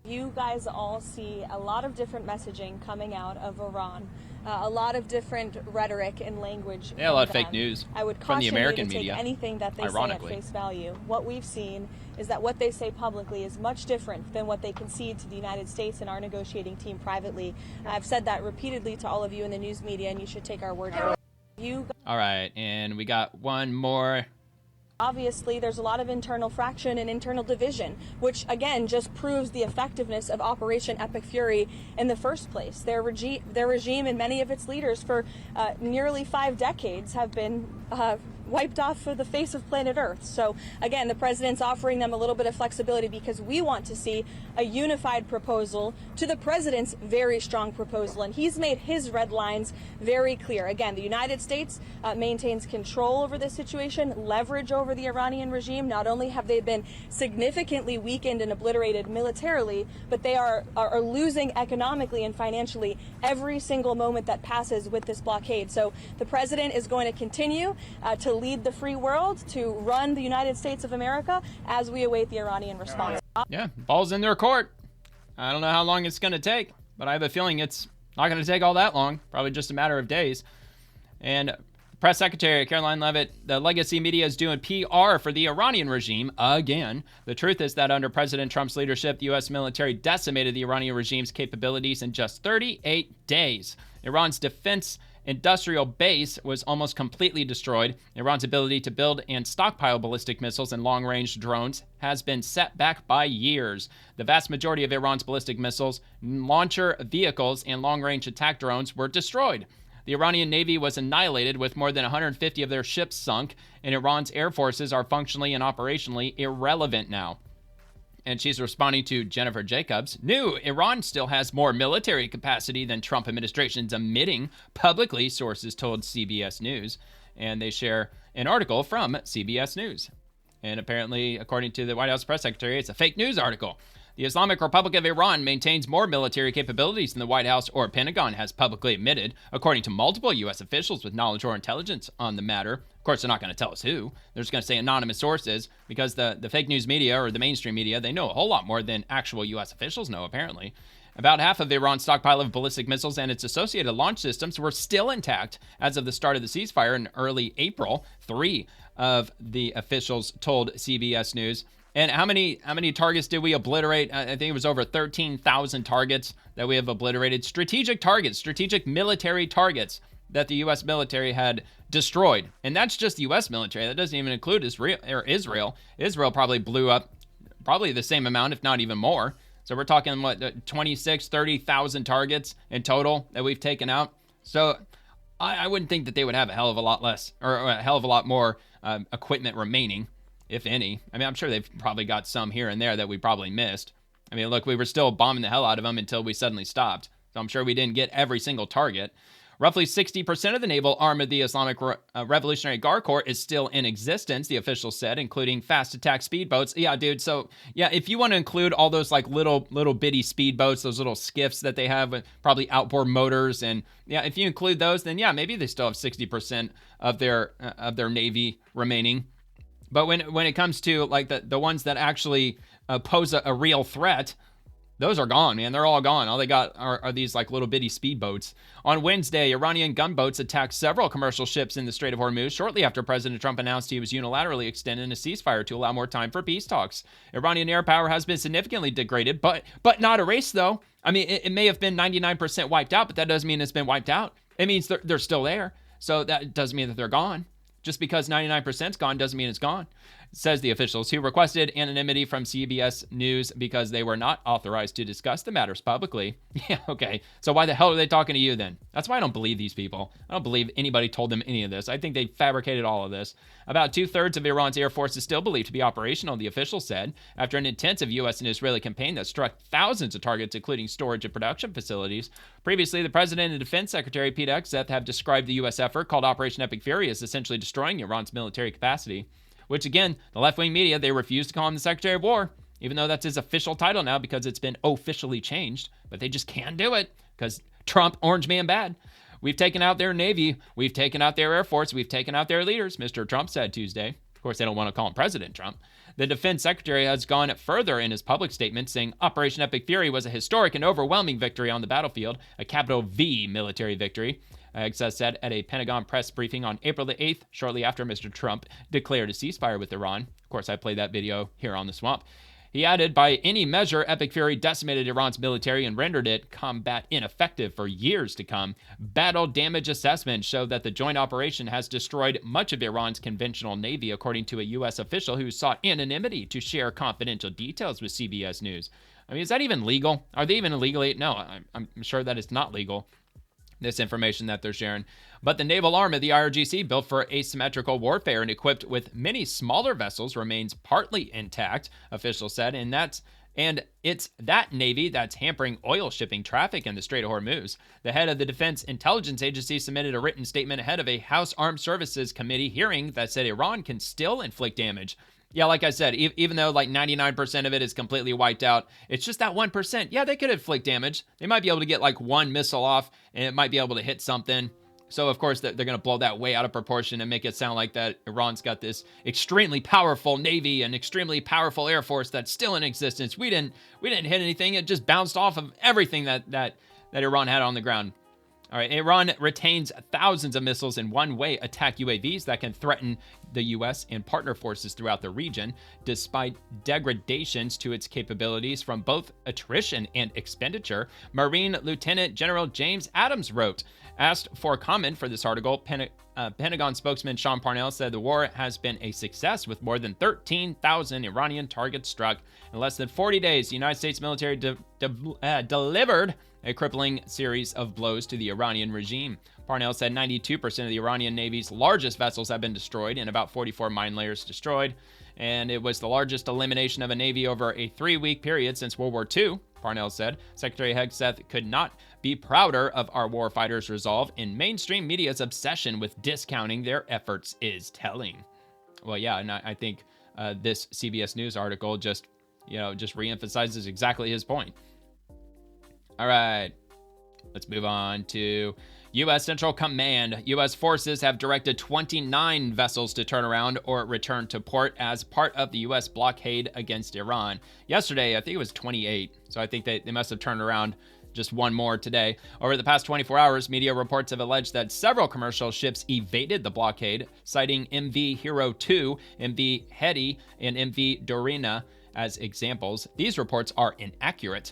You guys all see a lot of different messaging coming out of Iran, a lot of different rhetoric and language. Yeah, a lot of fake news I would from the caution American you to media. take anything that they say at face value. What we've seen is that what they say publicly is much different than what they concede to the United States and our negotiating team privately. I've said that repeatedly to all of you in the news media, and you should take our word for it. All right, and we got one more. Obviously, there's a lot of internal fraction and internal division, which again just proves the effectiveness of Operation Epic Fury in the first place. Their regime and many of its leaders for nearly 5 decades have been wiped off of the face of planet Earth. So again, the president's offering them a little bit of flexibility because we want to see a unified proposal to the president's very strong proposal, and he's made his red lines very clear. Again, the United States maintains control over this situation, leverage over the Iranian regime. Not only have they been significantly weakened and obliterated militarily, but they are losing economically and financially every single moment that passes with this blockade. So the president is going to continue to lead the free world, to run the United States of America as we await the Iranian response. Yeah, ball's in their court. I don't know how long it's going to take, but I have a feeling it's not going to take all that long, probably just a matter of days. And Press Secretary Caroline Leavitt, the legacy media is doing PR for the Iranian regime again. The truth is that under President Trump's leadership, the U.S. military decimated the Iranian regime's capabilities in just 38 days. Iran's defense industrial base was almost completely destroyed. Iran's ability to build and stockpile ballistic missiles and long-range drones has been set back by years. The vast majority of Iran's ballistic missiles, launcher vehicles, and long-range attack drones were destroyed. The Iranian Navy was annihilated with more than 150 of their ships sunk, and Iran's air forces are functionally and operationally irrelevant now. And she's responding to Jennifer Jacobs. New, Iran still has more military capacity than Trump administration's admitting publicly, sources told CBS News. And they share an article from CBS News. And apparently, according to the White House press secretary, it's a fake news article. The Islamic Republic of Iran maintains more military capabilities than the White House or Pentagon has publicly admitted, according to multiple U.S. officials with knowledge or intelligence on the matter. Of course, they're not going to tell us who. They're just going to say anonymous sources, because the fake news media or the mainstream media, they know a whole lot more than actual U.S. officials know, apparently. About half of Iran's stockpile of ballistic missiles and its associated launch systems were still intact as of the start of the ceasefire in early April. 3 of the officials told CBS News. And how many targets did we obliterate? I think it was over 13,000 targets that we have obliterated. Strategic targets, strategic military targets that the U.S. military had destroyed. And that's just the U.S. military. That doesn't even include Israel. Israel probably blew up probably the same amount, if not even more. So we're talking, 30,000 targets in total that we've taken out. So I wouldn't think that they would have a hell of a lot less, or a hell of a lot more equipment remaining, if any. I mean, I'm sure they've probably got some here and there that we probably missed. I mean, look, we were still bombing the hell out of them until we suddenly stopped. So I'm sure we didn't get every single target. Roughly 60% of the naval arm of the Islamic Revolutionary Guard Corps is still in existence, the officials said, including fast attack speedboats. Yeah, dude. So, yeah, if you want to include all those like little bitty speedboats, those little skiffs that they have with probably outboard motors, and yeah, if you include those, then yeah, maybe they still have 60% of their navy remaining. But when it comes to like the ones that actually pose a real threat, those are gone, man. They're all gone. All they got are these like little bitty speedboats. On Wednesday, Iranian gunboats attacked several commercial ships in the Strait of Hormuz shortly after President Trump announced he was unilaterally extending a ceasefire to allow more time for peace talks. Iranian air power has been significantly degraded, but not erased, though. I mean, it may have been 99% wiped out, but that doesn't mean it's been wiped out. It means they're still there. So that doesn't mean that they're gone. Just because 99% is gone doesn't mean it's gone, says the officials, who requested anonymity from CBS News because they were not authorized to discuss the matters publicly. Yeah, okay. So why the hell are they talking to you then? That's why I don't believe these people. I don't believe anybody told them any of this. I think they fabricated all of this. About 2/3 of Iran's air force is still believed to be operational, the officials said, after an intensive U.S. and Israeli campaign that struck thousands of targets, including storage and production facilities. Previously, the President and Defense Secretary Pete Hegseth have described the U.S. effort, called Operation Epic Fury, as essentially destroying Iran's military capacity, which again, the left-wing media, they refuse to call him the Secretary of War, even though that's his official title now because it's been officially changed, but they just can't do it because Trump, orange man bad. We've taken out their Navy. We've taken out their Air Force. We've taken out their leaders, Mr. Trump said Tuesday. course, they don't want to call him President Trump. The defense secretary has gone further in his public statement, saying Operation Epic Fury was a historic and overwhelming victory on the battlefield, a capital V military victory. Hegseth said at a Pentagon press briefing on April the 8th, shortly after Mr. Trump declared a ceasefire with Iran. Of course, I played that video here on The Swamp. He added, by any measure, Epic Fury decimated Iran's military and rendered it combat ineffective for years to come. Battle damage assessments show that the joint operation has destroyed much of Iran's conventional navy, according to a U.S. official who sought anonymity to share confidential details with CBS News. I mean, is that even legal? Are they even illegally? No, I'm sure that it's not legal, this information that they're sharing. But the naval arm of the IRGC, built for asymmetrical warfare and equipped with many smaller vessels, remains partly intact, officials said, and it's that Navy that's hampering oil shipping traffic in the Strait of Hormuz. The head of the Defense Intelligence Agency submitted a written statement ahead of a House Armed Services Committee hearing that said Iran can still inflict damage. Yeah, like I said, even though like 99% of it is completely wiped out, it's just that 1%. Yeah, they could inflict damage. They might be able to get like one missile off, and it might be able to hit something. So, of course, they're going to blow that way out of proportion and make it sound like that Iran's got this extremely powerful Navy and extremely powerful Air Force that's still in existence. We didn't hit anything. It just bounced off of everything that Iran had on the ground. All right, Iran retains thousands of missiles and one-way attack UAVs that can threaten the U.S. and partner forces throughout the region, despite degradations to its capabilities from both attrition and expenditure. Marine Lieutenant General James Adams wrote. Asked for comment for this article, Pentagon spokesman Sean Parnell said the war has been a success with more than 13,000 Iranian targets struck. In less than 40 days, the United States military delivered a crippling series of blows to the Iranian regime. Parnell said 92% of the Iranian Navy's largest vessels have been destroyed and about 44 mine layers destroyed. And it was the largest elimination of a Navy over a 3-week period since World War II, Parnell said. Secretary Hegseth could not be prouder of our warfighters' resolve, and mainstream media's obsession with discounting their efforts is telling. Well, yeah, and I think this CBS News article just reemphasizes exactly his point. All right, let's move on to U.S. Central Command. U.S. forces have directed 29 vessels to turn around or return to port as part of the U.S. blockade against Iran. Yesterday, I think it was 28, so I think they must have turned around just one more today. Over the past 24 hours, media reports have alleged that several commercial ships evaded the blockade, citing MV Hero 2, MV Hedy, and MV Dorina as examples. These reports are inaccurate.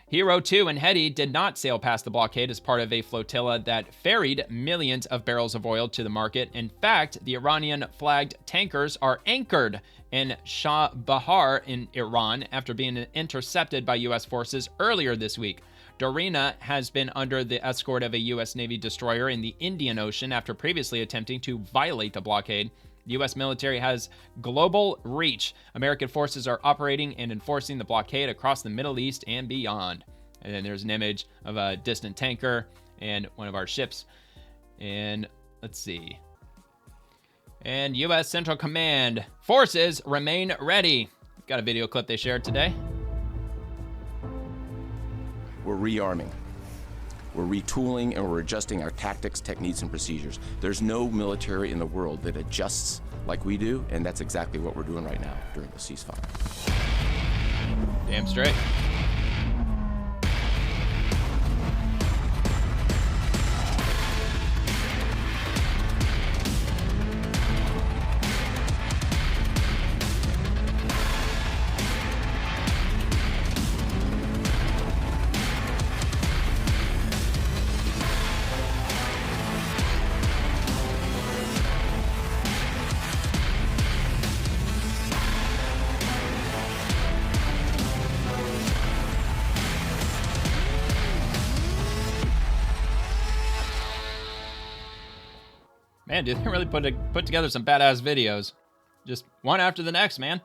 Hero 2 and Hedy did not sail past the blockade as part of a flotilla that ferried millions of barrels of oil to the market. In fact, the Iranian-flagged tankers are anchored in Shah Bahar in Iran after being intercepted by U.S. forces earlier this week. Dorina has been under the escort of a U.S. Navy destroyer in the Indian Ocean after previously attempting to violate the blockade. The U.S. military has global reach. American forces are operating and enforcing the blockade across the Middle East and beyond. And then there's an image of a distant tanker and one of our ships. And let's see. And U.S. Central Command forces remain ready. Got a video clip they shared today. We're rearming. We're retooling and we're adjusting our tactics, techniques, and procedures. There's no military in the world that adjusts like we do, and that's exactly what we're doing right now during the ceasefire. Damn straight. Man, dude, they really put together some badass videos. Just one after the next, man.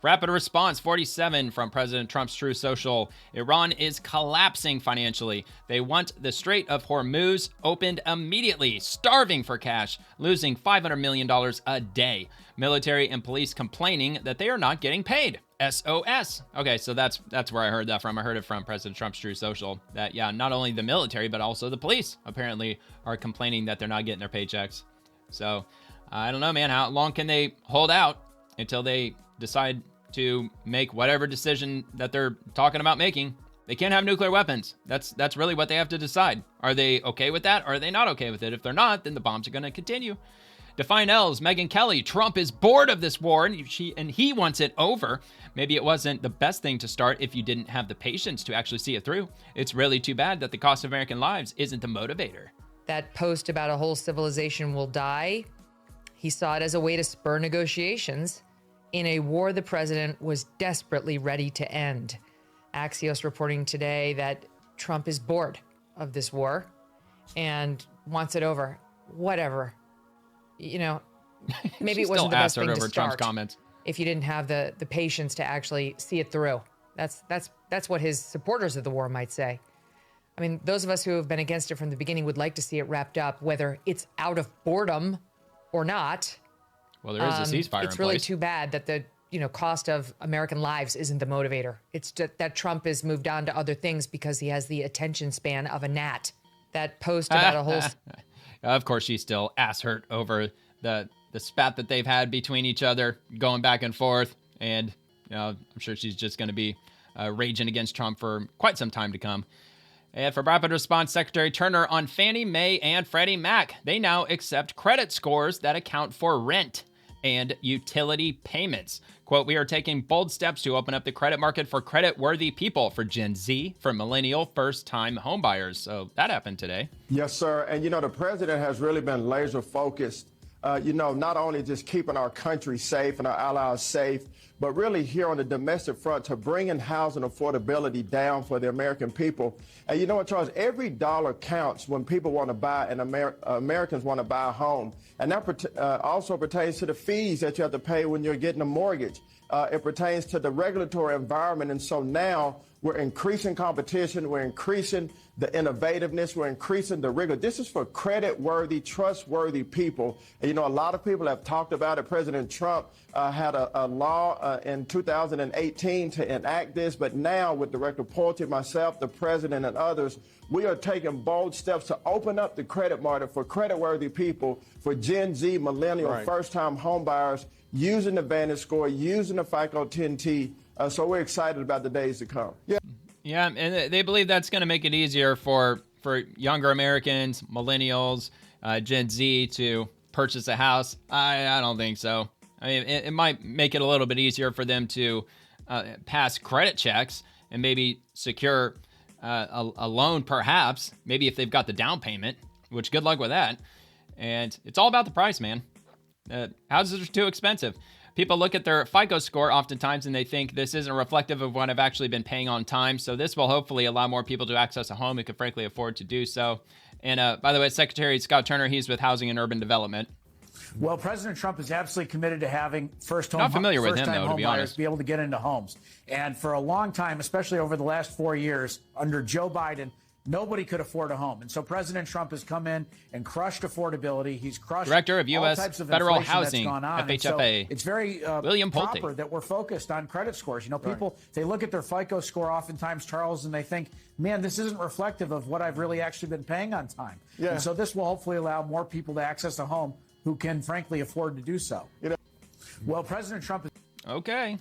Rapid response 47 from President Trump's Truth Social. Iran is collapsing financially. They want the Strait of Hormuz opened immediately, starving for cash, losing $500 million a day. Military and police complaining that they are not getting paid. SOS. Okay, so that's where I heard that from. I heard it from President Trump's Truth Social. That, yeah, not only the military, but also the police apparently are complaining that they're not getting their paychecks. So, I don't know, man. How long can they hold out until they decide to make whatever decision that they're talking about making? They can't have nuclear weapons. That's really what they have to decide. Are they okay with that? Or are they not okay with it? If they're not, then the bombs are going to continue. Define L's, Megyn Kelly, Trump is bored of this war and he wants it over. Maybe it wasn't the best thing to start if you didn't have the patience to actually see it through. It's really too bad that the cost of American lives isn't the motivator. That post about a whole civilization will die, he saw it as a way to spur negotiations in a war the president was desperately ready to end. Axios reporting today that Trump is bored of this war and wants it over. Whatever. You know, maybe it wasn't the best thing to start Trump's comments. if you didn't have the patience to actually see it through. That's what his supporters of the war might say. I mean, those of us who have been against it from the beginning would like to see it wrapped up, whether it's out of boredom or not. Well, there is a ceasefire It's in really place. too bad that the cost of American lives isn't the motivator. It's just that Trump has moved on to other things because he has the attention span of a gnat. That post about a whole... Of course, she's still ass hurt over the spat that they've had between each other, going back and forth. And I'm sure she's just going to be raging against Trump for quite some time to come. And for rapid response, Secretary Turner on Fannie Mae and Freddie Mac. They now accept credit scores that account for rent and utility payments. Quote, we are taking bold steps to open up the credit market for credit-worthy people, for Gen Z, for millennial first-time homebuyers. So that happened today. Yes, sir. And, the president has really been laser focused, not only just keeping our country safe and our allies safe, but really here on the domestic front to bringing housing affordability down for the American people. And you know what, Charles, every dollar counts when people want to buy and Americans want to buy a home. And that also pertains to the fees that you have to pay when you're getting a mortgage. It pertains to the regulatory environment. And so now we're increasing competition. We're increasing the innovativeness. We're increasing the rigor. This is for credit-worthy, trustworthy people. And, a lot of people have talked about it. President Trump had a law in 2018 to enact this. But now with Director Porty, myself, the president, and others, we are taking bold steps to open up the credit market for credit-worthy people, for Gen Z, millennial, first-time homebuyers, using the Vantage score, using the FICO 10T. So we're excited about the days to come. Yeah, and they believe that's going to make it easier for younger Americans, millennials, Gen Z to purchase a house. I don't think so. I mean, it might make it a little bit easier for them to pass credit checks and maybe secure a loan, perhaps. Maybe if they've got the down payment, which good luck with that. And it's all about the price, man. Houses are too expensive. People look at their FICO score oftentimes and they think this isn't reflective of what I've actually been paying on time. So this will hopefully allow more people to access a home who can frankly afford to do so. And by the way, Secretary Scott Turner, he's with Housing and Urban Development. Well, President Trump is absolutely committed to having first-time homebuyers be able to get into homes. And for a long time, especially over the last 4 years, under Joe Biden, nobody could afford a home. And so President Trump has come in and crushed affordability. He's crushed Director of U.S. all types of Federal inflation Housing, that's gone on. FHFA. So it's very William proper Pulte. that we're focused on credit scores. People, they look at their FICO score oftentimes, Charles, and they think, man, this isn't reflective of what I've really actually been paying on time. Yeah. And so this will hopefully allow more people to access a home who can, frankly, afford to do so. Well, President Trump is... Okay.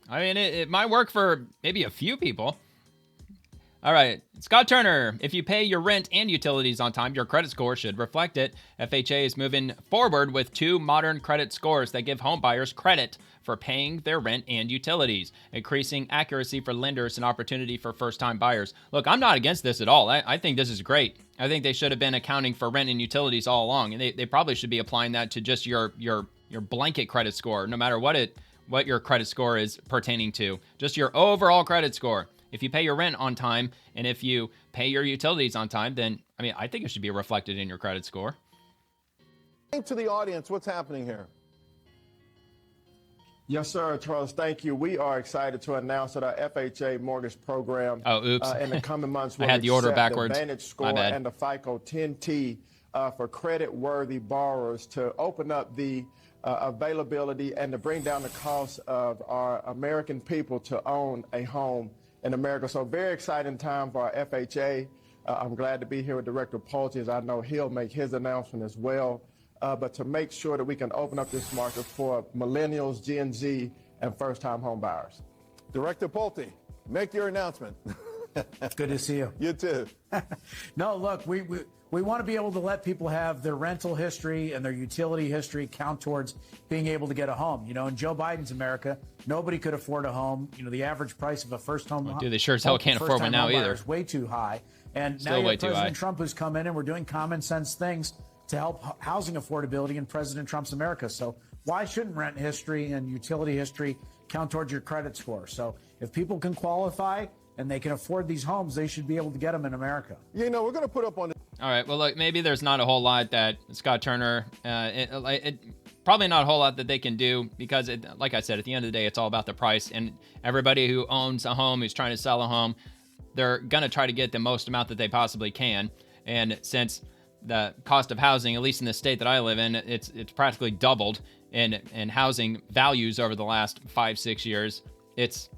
I mean, it might work for maybe a few people. All right, Scott Turner, if you pay your rent and utilities on time, your credit score should reflect it. FHA is moving forward with 2 modern credit scores that give home buyers credit for paying their rent and utilities, increasing accuracy for lenders and opportunity for first-time buyers. Look, I'm not against this at all. I think this is great. I think they should have been accounting for rent and utilities all along, and they probably should be applying that to just your blanket credit score, no matter what your credit score is pertaining to, just your overall credit score. If you pay your rent on time and if you pay your utilities on time, then, I think it should be reflected in your credit score. To the audience, what's happening here? Yes, sir, Charles, thank you. We are excited to announce that our FHA mortgage program in the coming months will I had the order accept backwards. the Vantage score and the FICO 10T for credit-worthy borrowers to open up the availability and to bring down the cost of our American people to own a home in America. So very exciting time for our FHA. I'm glad to be here with Director Porty, as I know he'll make his announcement as well. but to make sure that we can open up this market for millennials, Gen Z, and first-time home buyers. Director Pulte, make your announcement. Good to see you. You too. No, look, we want to be able to let people have their rental history and their utility history count towards being able to get a home. You know, in Joe Biden's America, nobody could afford a home. You know, the average price of a first home. Well, dude, they sure as hell can't afford one now either. Is way too high. And Still now you way have too President high. Trump who's come in and we're doing common sense things to help housing affordability in President Trump's America. So why shouldn't rent history and utility history count towards your credit score? So if people can qualify and they can afford these homes, they should be able to get them in America. You know, we're going to put up on the... All right. Well, look, maybe there's not a whole lot that Scott Turner, probably not a whole lot that they can do because, like I said, at the end of the day, it's all about the price. And everybody who owns a home, who's trying to sell a home, they're going to try to get the most amount that they possibly can. And since the cost of housing, at least in the state that I live in, it's practically doubled in housing values over the last 5-6 years. It's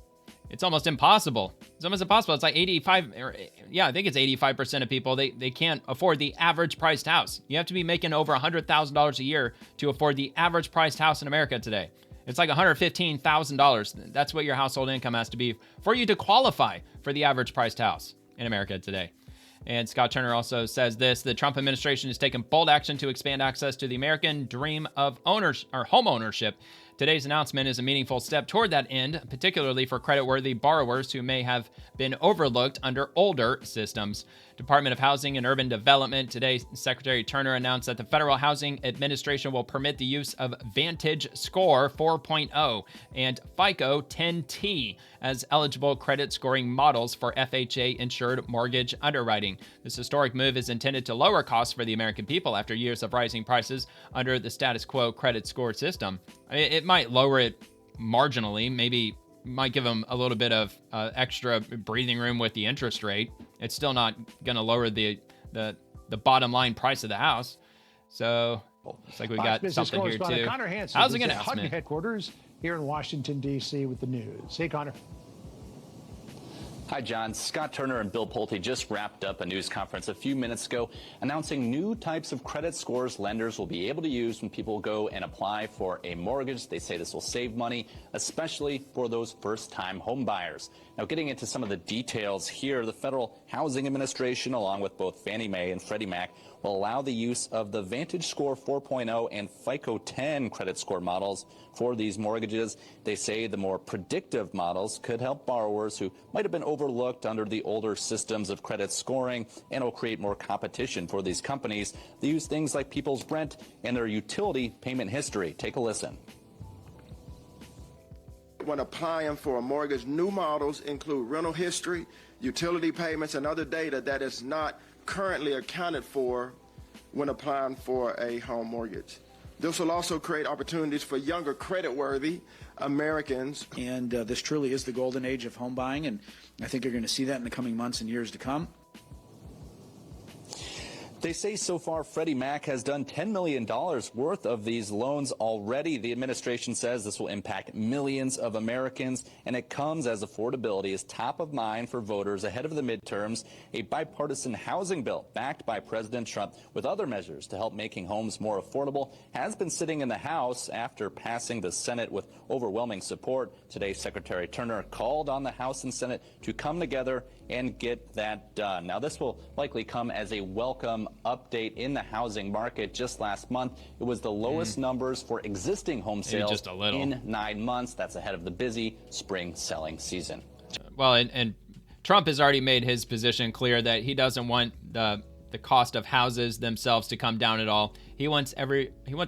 almost impossible. It's almost impossible. It's like 85% of people, they can't afford the average priced house. You have to be making over $100,000 a year to afford the average priced house in America today. It's like $115,000. That's what your household income has to be for you to qualify for the average priced house in America today. And Scott Turner also says this: the Trump administration has taken bold action to expand access to the American dream of home ownership. Today's announcement is a meaningful step toward that end, particularly for creditworthy borrowers who may have been overlooked under older systems. Department of Housing and Urban Development today, Secretary Turner announced that the Federal Housing Administration will permit the use of Vantage Score 4.0 and FICO 10T as eligible credit scoring models for FHA-insured mortgage underwriting. This historic move is intended to lower costs for the American people after years of rising prices under the status quo credit score system. It might lower it marginally, maybe might give them a little bit of extra breathing room with the interest rate. It's still not going to lower the bottom line price of the house. So looks like we got something here too. Connor Hansen Housing is at announcement. Hutton headquarters here in Washington, D.C. with the news. Hey, Connor. Hi, John. Scott Turner and Bill Pulte just wrapped up a news conference a few minutes ago announcing new types of credit scores lenders will be able to use when people go and apply for a mortgage. They say this will save money, especially for those first-time home buyers. Now, getting into some of the details here, the Federal Housing Administration, along with both Fannie Mae and Freddie Mac, will allow the use of the Vantage Score 4.0 and FICO 10 credit score models for these mortgages. They say the more predictive models could help borrowers who might have been overlooked under the older systems of credit scoring and will create more competition for these companies. They use things like people's rent and their utility payment history. Take a listen. When applying for a mortgage, new models include rental history, utility payments, and other data that is not currently accounted for when applying for a home mortgage. This will also create opportunities for younger credit-worthy Americans. And this truly is the golden age of home buying, and I think you're going to see that in the coming months and years to come. They say so far Freddie Mac has done $10 million worth of these loans already. The administration says this will impact millions of Americans, and it comes as affordability is top of mind for voters ahead of the midterms. A bipartisan housing bill backed by President Trump with other measures to help making homes more affordable has been sitting in the House after passing the Senate with overwhelming support. Today, Secretary Turner called on the House and Senate to come together and get that done. Now, this will likely come as a welcome update in the housing market. Just last month, it was the lowest numbers for existing home sales just a little. in 9 months. That's ahead of the busy spring selling season. Well, and Trump has already made his position clear that he doesn't want the cost of houses themselves to come down at all. He wants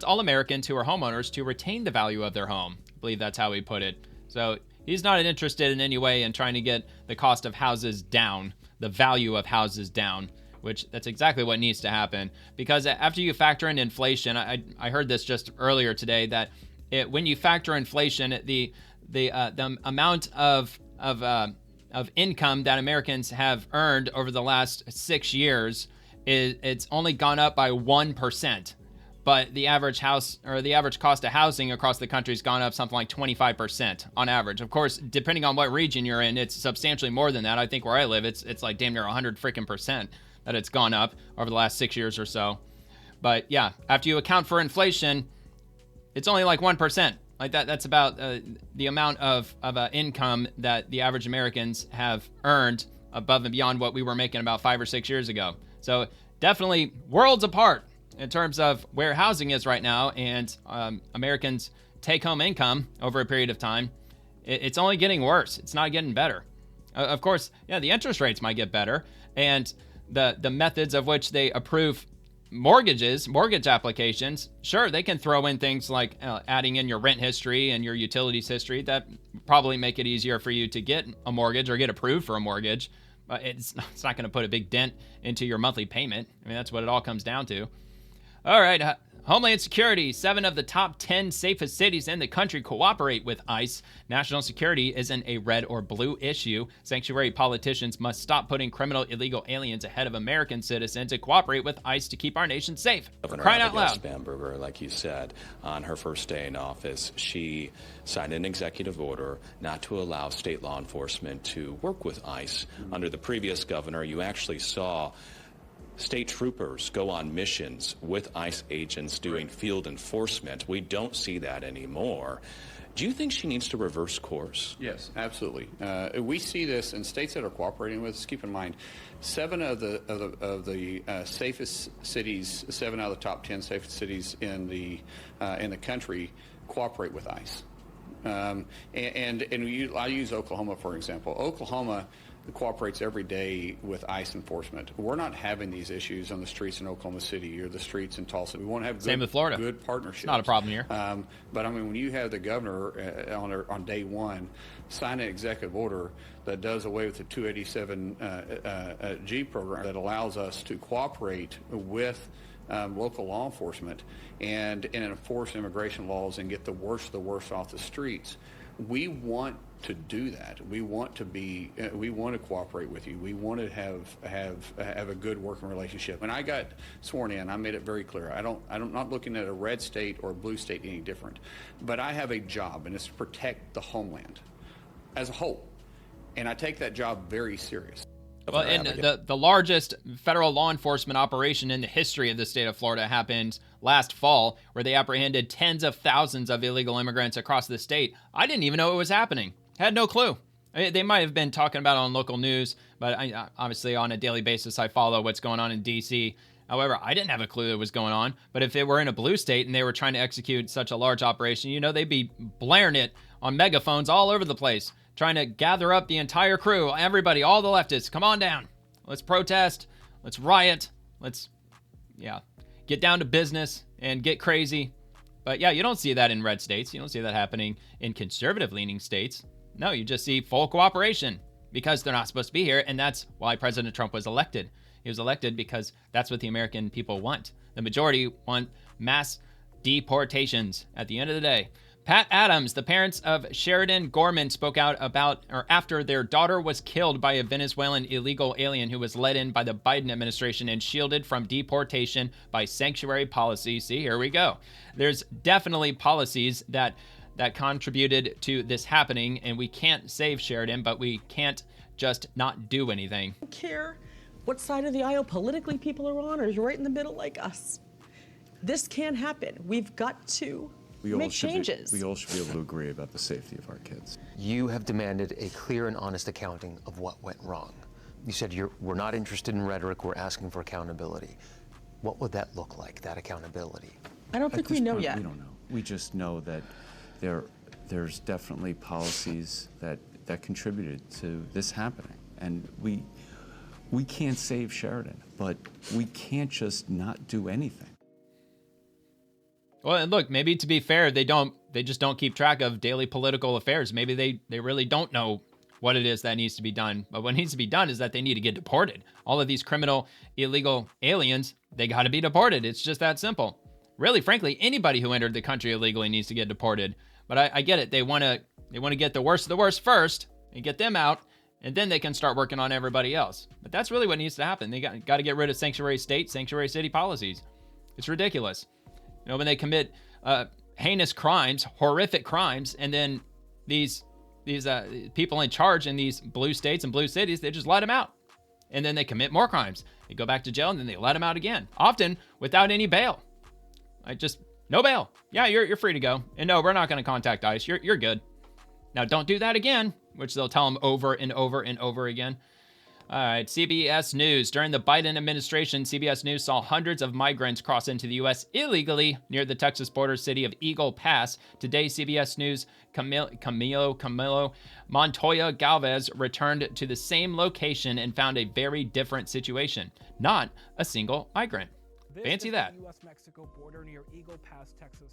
all Americans who are homeowners to retain the value of their home. I believe that's how he put it. So he's not interested in any way in trying to get the cost of houses down, the value of houses down, which that's exactly what needs to happen. Because after you factor in inflation, I heard this just earlier today, that when you factor inflation, the amount of income that Americans have earned over the last 6 years it's only gone up by 1%. But the average house or the average cost of housing across the country has gone up something like 25% on average. Of course, depending on what region you're in, it's substantially more than that. I think where I live, it's like damn near 100% that it's gone up over the last 6 years or so. But yeah, after you account for inflation, it's only like 1%. Like that's about the amount of income that the average Americans have earned above and beyond what we were making about 5 or 6 years ago. So definitely worlds apart in terms of where housing is right now and Americans' take-home income over a period of time. It's only getting worse. It's not getting better. Of course, yeah, the interest rates might get better, and the methods of which they approve mortgage applications, sure, they can throw in things like adding in your rent history and your utilities history. That probably make it easier for you to get a mortgage or get approved for a mortgage. But it's not going to put a big dent into your monthly payment. I mean, that's what it all comes down to. All right, Homeland Security. 7 of the top 10 safest cities in the country cooperate with ICE. National security isn't a red or blue issue. Sanctuary politicians must stop putting criminal illegal aliens ahead of American citizens and cooperate with ICE to keep our nation safe. Crying out loud. Bamberger, like you said, on her first day in office, she signed an executive order not to allow state law enforcement to work with ICE. Under the previous governor, you actually saw state troopers go on missions with ICE agents doing field enforcement. We don't see that anymore. Do you think she needs to reverse course? Yes, absolutely. We see this in states that are cooperating with us. Keep in mind, 7 of the safest cities, 7 out of the top 10 safest cities in the country cooperate with ICE. I use Oklahoma for example. Oklahoma cooperates every day with ICE enforcement. We're not having these issues on the streets in Oklahoma City or the streets in Tulsa. We want to have Same with Florida. Good partnerships. It's not a problem here. But I mean, when you have the governor on day one sign an executive order that does away with the 287G program that allows us to cooperate with local law enforcement and enforce immigration laws and get the worst of the worst off the streets, we want to do that. We want to cooperate with you. We want to have a good working relationship. When I got sworn in, I made it very clear. I'm not looking at a red state or a blue state any different. But I have a job, and it's to protect the homeland as a whole. And I take that job very serious. Well, and the largest federal law enforcement operation in the history of the state of Florida happened last fall, where they apprehended tens of thousands of illegal immigrants across the state. I didn't even know it was happening. Had no clue. They might have been talking about it on local news, but obviously on a daily basis, I follow what's going on in D.C. However, I didn't have a clue it was going on. But if it were in a blue state and they were trying to execute such a large operation, they'd be blaring it on megaphones all over the place, trying to gather up the entire crew, everybody, all the leftists, come on down. Let's protest. Let's riot. Let's, get down to business and get crazy. But yeah, you don't see that in red states. You don't see that happening in conservative-leaning states. No, you just see full cooperation because they're not supposed to be here, and that's why President Trump was elected. He was elected because that's what the American people want. The majority want mass deportations at the end of the day. Pat Adams, the parents of Sheridan Gorman, spoke out after their daughter was killed by a Venezuelan illegal alien who was let in by the Biden administration and shielded from deportation by sanctuary policy. See, here we go. There's definitely policies that contributed to this happening, and we can't save Sheridan, but we can't just not do anything. I don't care what side of the aisle politically people are on, or you're right in the middle like us. This can't happen. We've got to make changes. We all should be able to agree about the safety of our kids. You have demanded a clear and honest accounting of what went wrong. You said we're not interested in rhetoric, we're asking for accountability. What would that look like, that accountability? I don't think we know yet. We don't know. We just know that there's definitely policies that contributed to this happening. And we can't save Sheridan, but we can't just not do anything. Well, and look, maybe to be fair, they just don't keep track of daily political affairs. Maybe they really don't know what it is that needs to be done. But what needs to be done is that they need to get deported. All of these criminal, illegal aliens, they got to be deported. It's just that simple. Really, frankly, anybody who entered the country illegally needs to get deported. But I get it. They want to get the worst of the worst first and get them out, and then they can start working on everybody else. But that's really what needs to happen. They got to get rid of sanctuary state, sanctuary city policies. It's ridiculous. When they commit heinous crimes, horrific crimes, and then these people in charge in these blue states and blue cities, they just let them out. And then they commit more crimes. They go back to jail and then they let them out again, often without any bail. No bail. Yeah, you're free to go. And no, we're not going to contact ICE. You're good. Now, don't do that again, which they'll tell them over and over and over again. All right, CBS News. During the Biden administration, CBS News saw hundreds of migrants cross into the U.S. illegally near the Texas border city of Eagle Pass. Today, CBS News' Camilo Montoya Galvez returned to the same location and found a very different situation. Not a single migrant. Fancy that. The U.S.-Mexico border near Eagle Pass, Texas.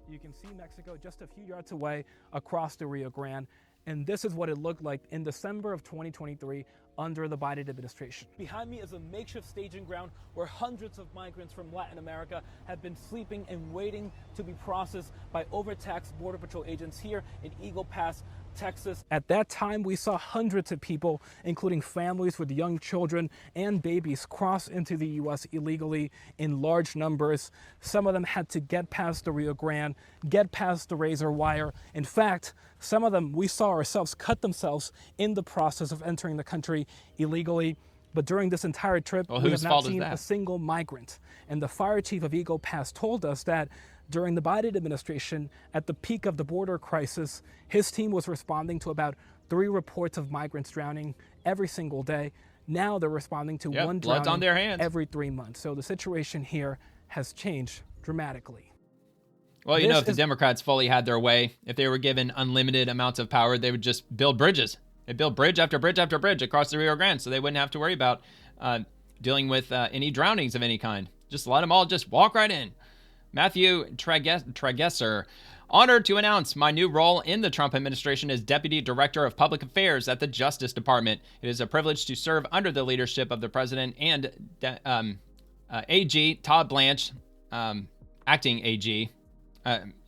You can see Mexico just a few yards away across the Rio Grande. And this is what it looked like in December of 2023 under the Biden administration. Behind me is a makeshift staging ground where hundreds of migrants from Latin America have been sleeping and waiting to be processed by overtaxed Border Patrol agents here in Eagle Pass, Texas. At that time, we saw hundreds of people, including families with young children and babies, cross into the U.S. illegally in large numbers. Some of them had to get past the Rio Grande, get past the razor wire. In fact, some of them, we saw ourselves cut themselves in the process of entering the country illegally. But during this entire trip, we have not seen a single migrant. And the fire chief of Eagle Pass told us that during the Biden administration, at the peak of the border crisis, his team was responding to about 3 reports of migrants drowning every single day. Now they're responding to one drowning on their hands every 3 months. So the situation here has changed dramatically. Well, you know, if the Democrats fully had their way, if they were given unlimited amounts of power, they would just build bridges. They build bridge after bridge after bridge across the Rio Grande, so they wouldn't have to worry about dealing with any drownings of any kind. Just let them all just walk right in. Matthew Tragesser, honored to announce my new role in the Trump administration as Deputy Director of Public Affairs at the Justice Department. It is a privilege to serve under the leadership of the President and AG Todd Blanche, acting AG.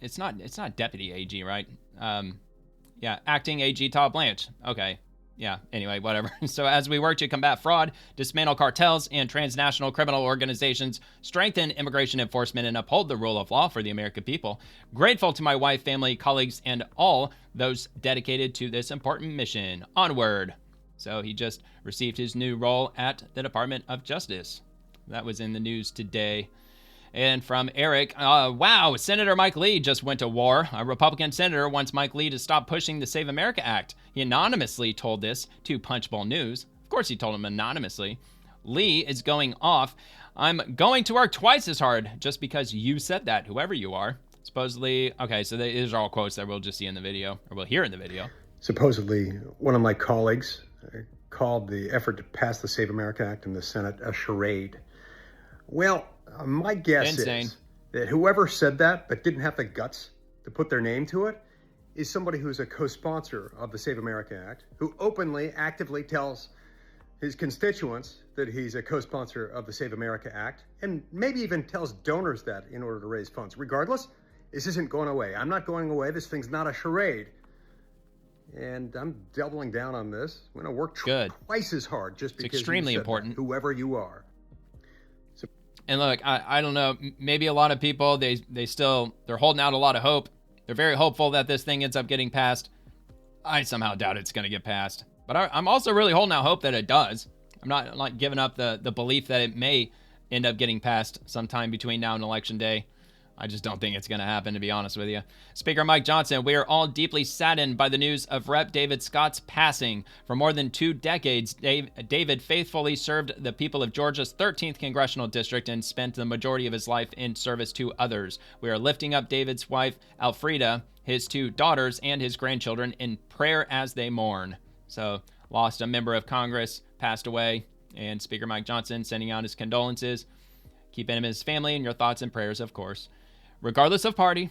It's not Deputy AG, right? Yeah, acting AG Todd Blanche. Okay. Yeah, anyway, whatever. So as we work to combat fraud, dismantle cartels and transnational criminal organizations, strengthen immigration enforcement, and uphold the rule of law for the American people, grateful to my wife, family, colleagues, and all those dedicated to this important mission. Onward. So he just received his new role at the Department of Justice. That was in the news today. And from Eric, wow, Senator Mike Lee just went to war. A Republican senator wants Mike Lee to stop pushing the Save America Act. He anonymously told this to Punchbowl News. Of course he told him anonymously. Lee is going off. I'm going to work twice as hard just because you said that, whoever you are. Supposedly, okay, so these are all quotes that we'll just see in the video, or we'll hear in the video. Supposedly, one of my colleagues called the effort to pass the Save America Act in the Senate a charade. Well, my guess is that whoever said that but didn't have the guts to put their name to it is somebody who's a co-sponsor of the Save America Act, who openly, actively tells his constituents that he's a co-sponsor of the Save America Act, and maybe even tells donors that in order to raise funds. Regardless, this isn't going away. I'm not going away. This thing's not a charade. And I'm doubling down on this. I'm going to work twice as hard just because it's extremely important. That, whoever you are. And look, I don't know, maybe a lot of people, they're holding out a lot of hope. They're very hopeful that this thing ends up getting passed. I somehow doubt it's going to get passed. But I'm also really holding out hope that it does. I'm not giving up the belief that it may end up getting passed sometime between now and Election Day. I just don't think it's going to happen, to be honest with you. Speaker Mike Johnson, we are all deeply saddened by the news of Rep. David Scott's passing. For more than 2 decades, David faithfully served the people of Georgia's 13th congressional district and spent the majority of his life in service to others. We are lifting up David's wife, Alfreda, his 2 daughters, and his grandchildren in prayer as they mourn. So, lost a member of Congress, passed away, and Speaker Mike Johnson sending out his condolences. Keeping him and his family in your thoughts and prayers, of course. Regardless of party.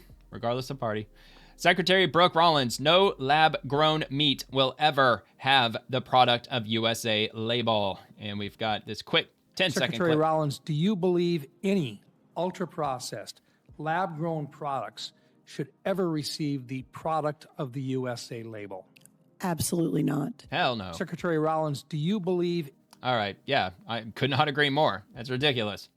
Secretary Brooke Rollins, no lab-grown meat will ever have the product of USA label. And we've got this quick 10-second clip. Secretary Rollins, do you believe any ultra-processed, lab-grown products should ever receive the product of the USA label? Absolutely not. Hell no. Secretary Rollins, do you believe... All right, yeah, I could not agree more. That's ridiculous.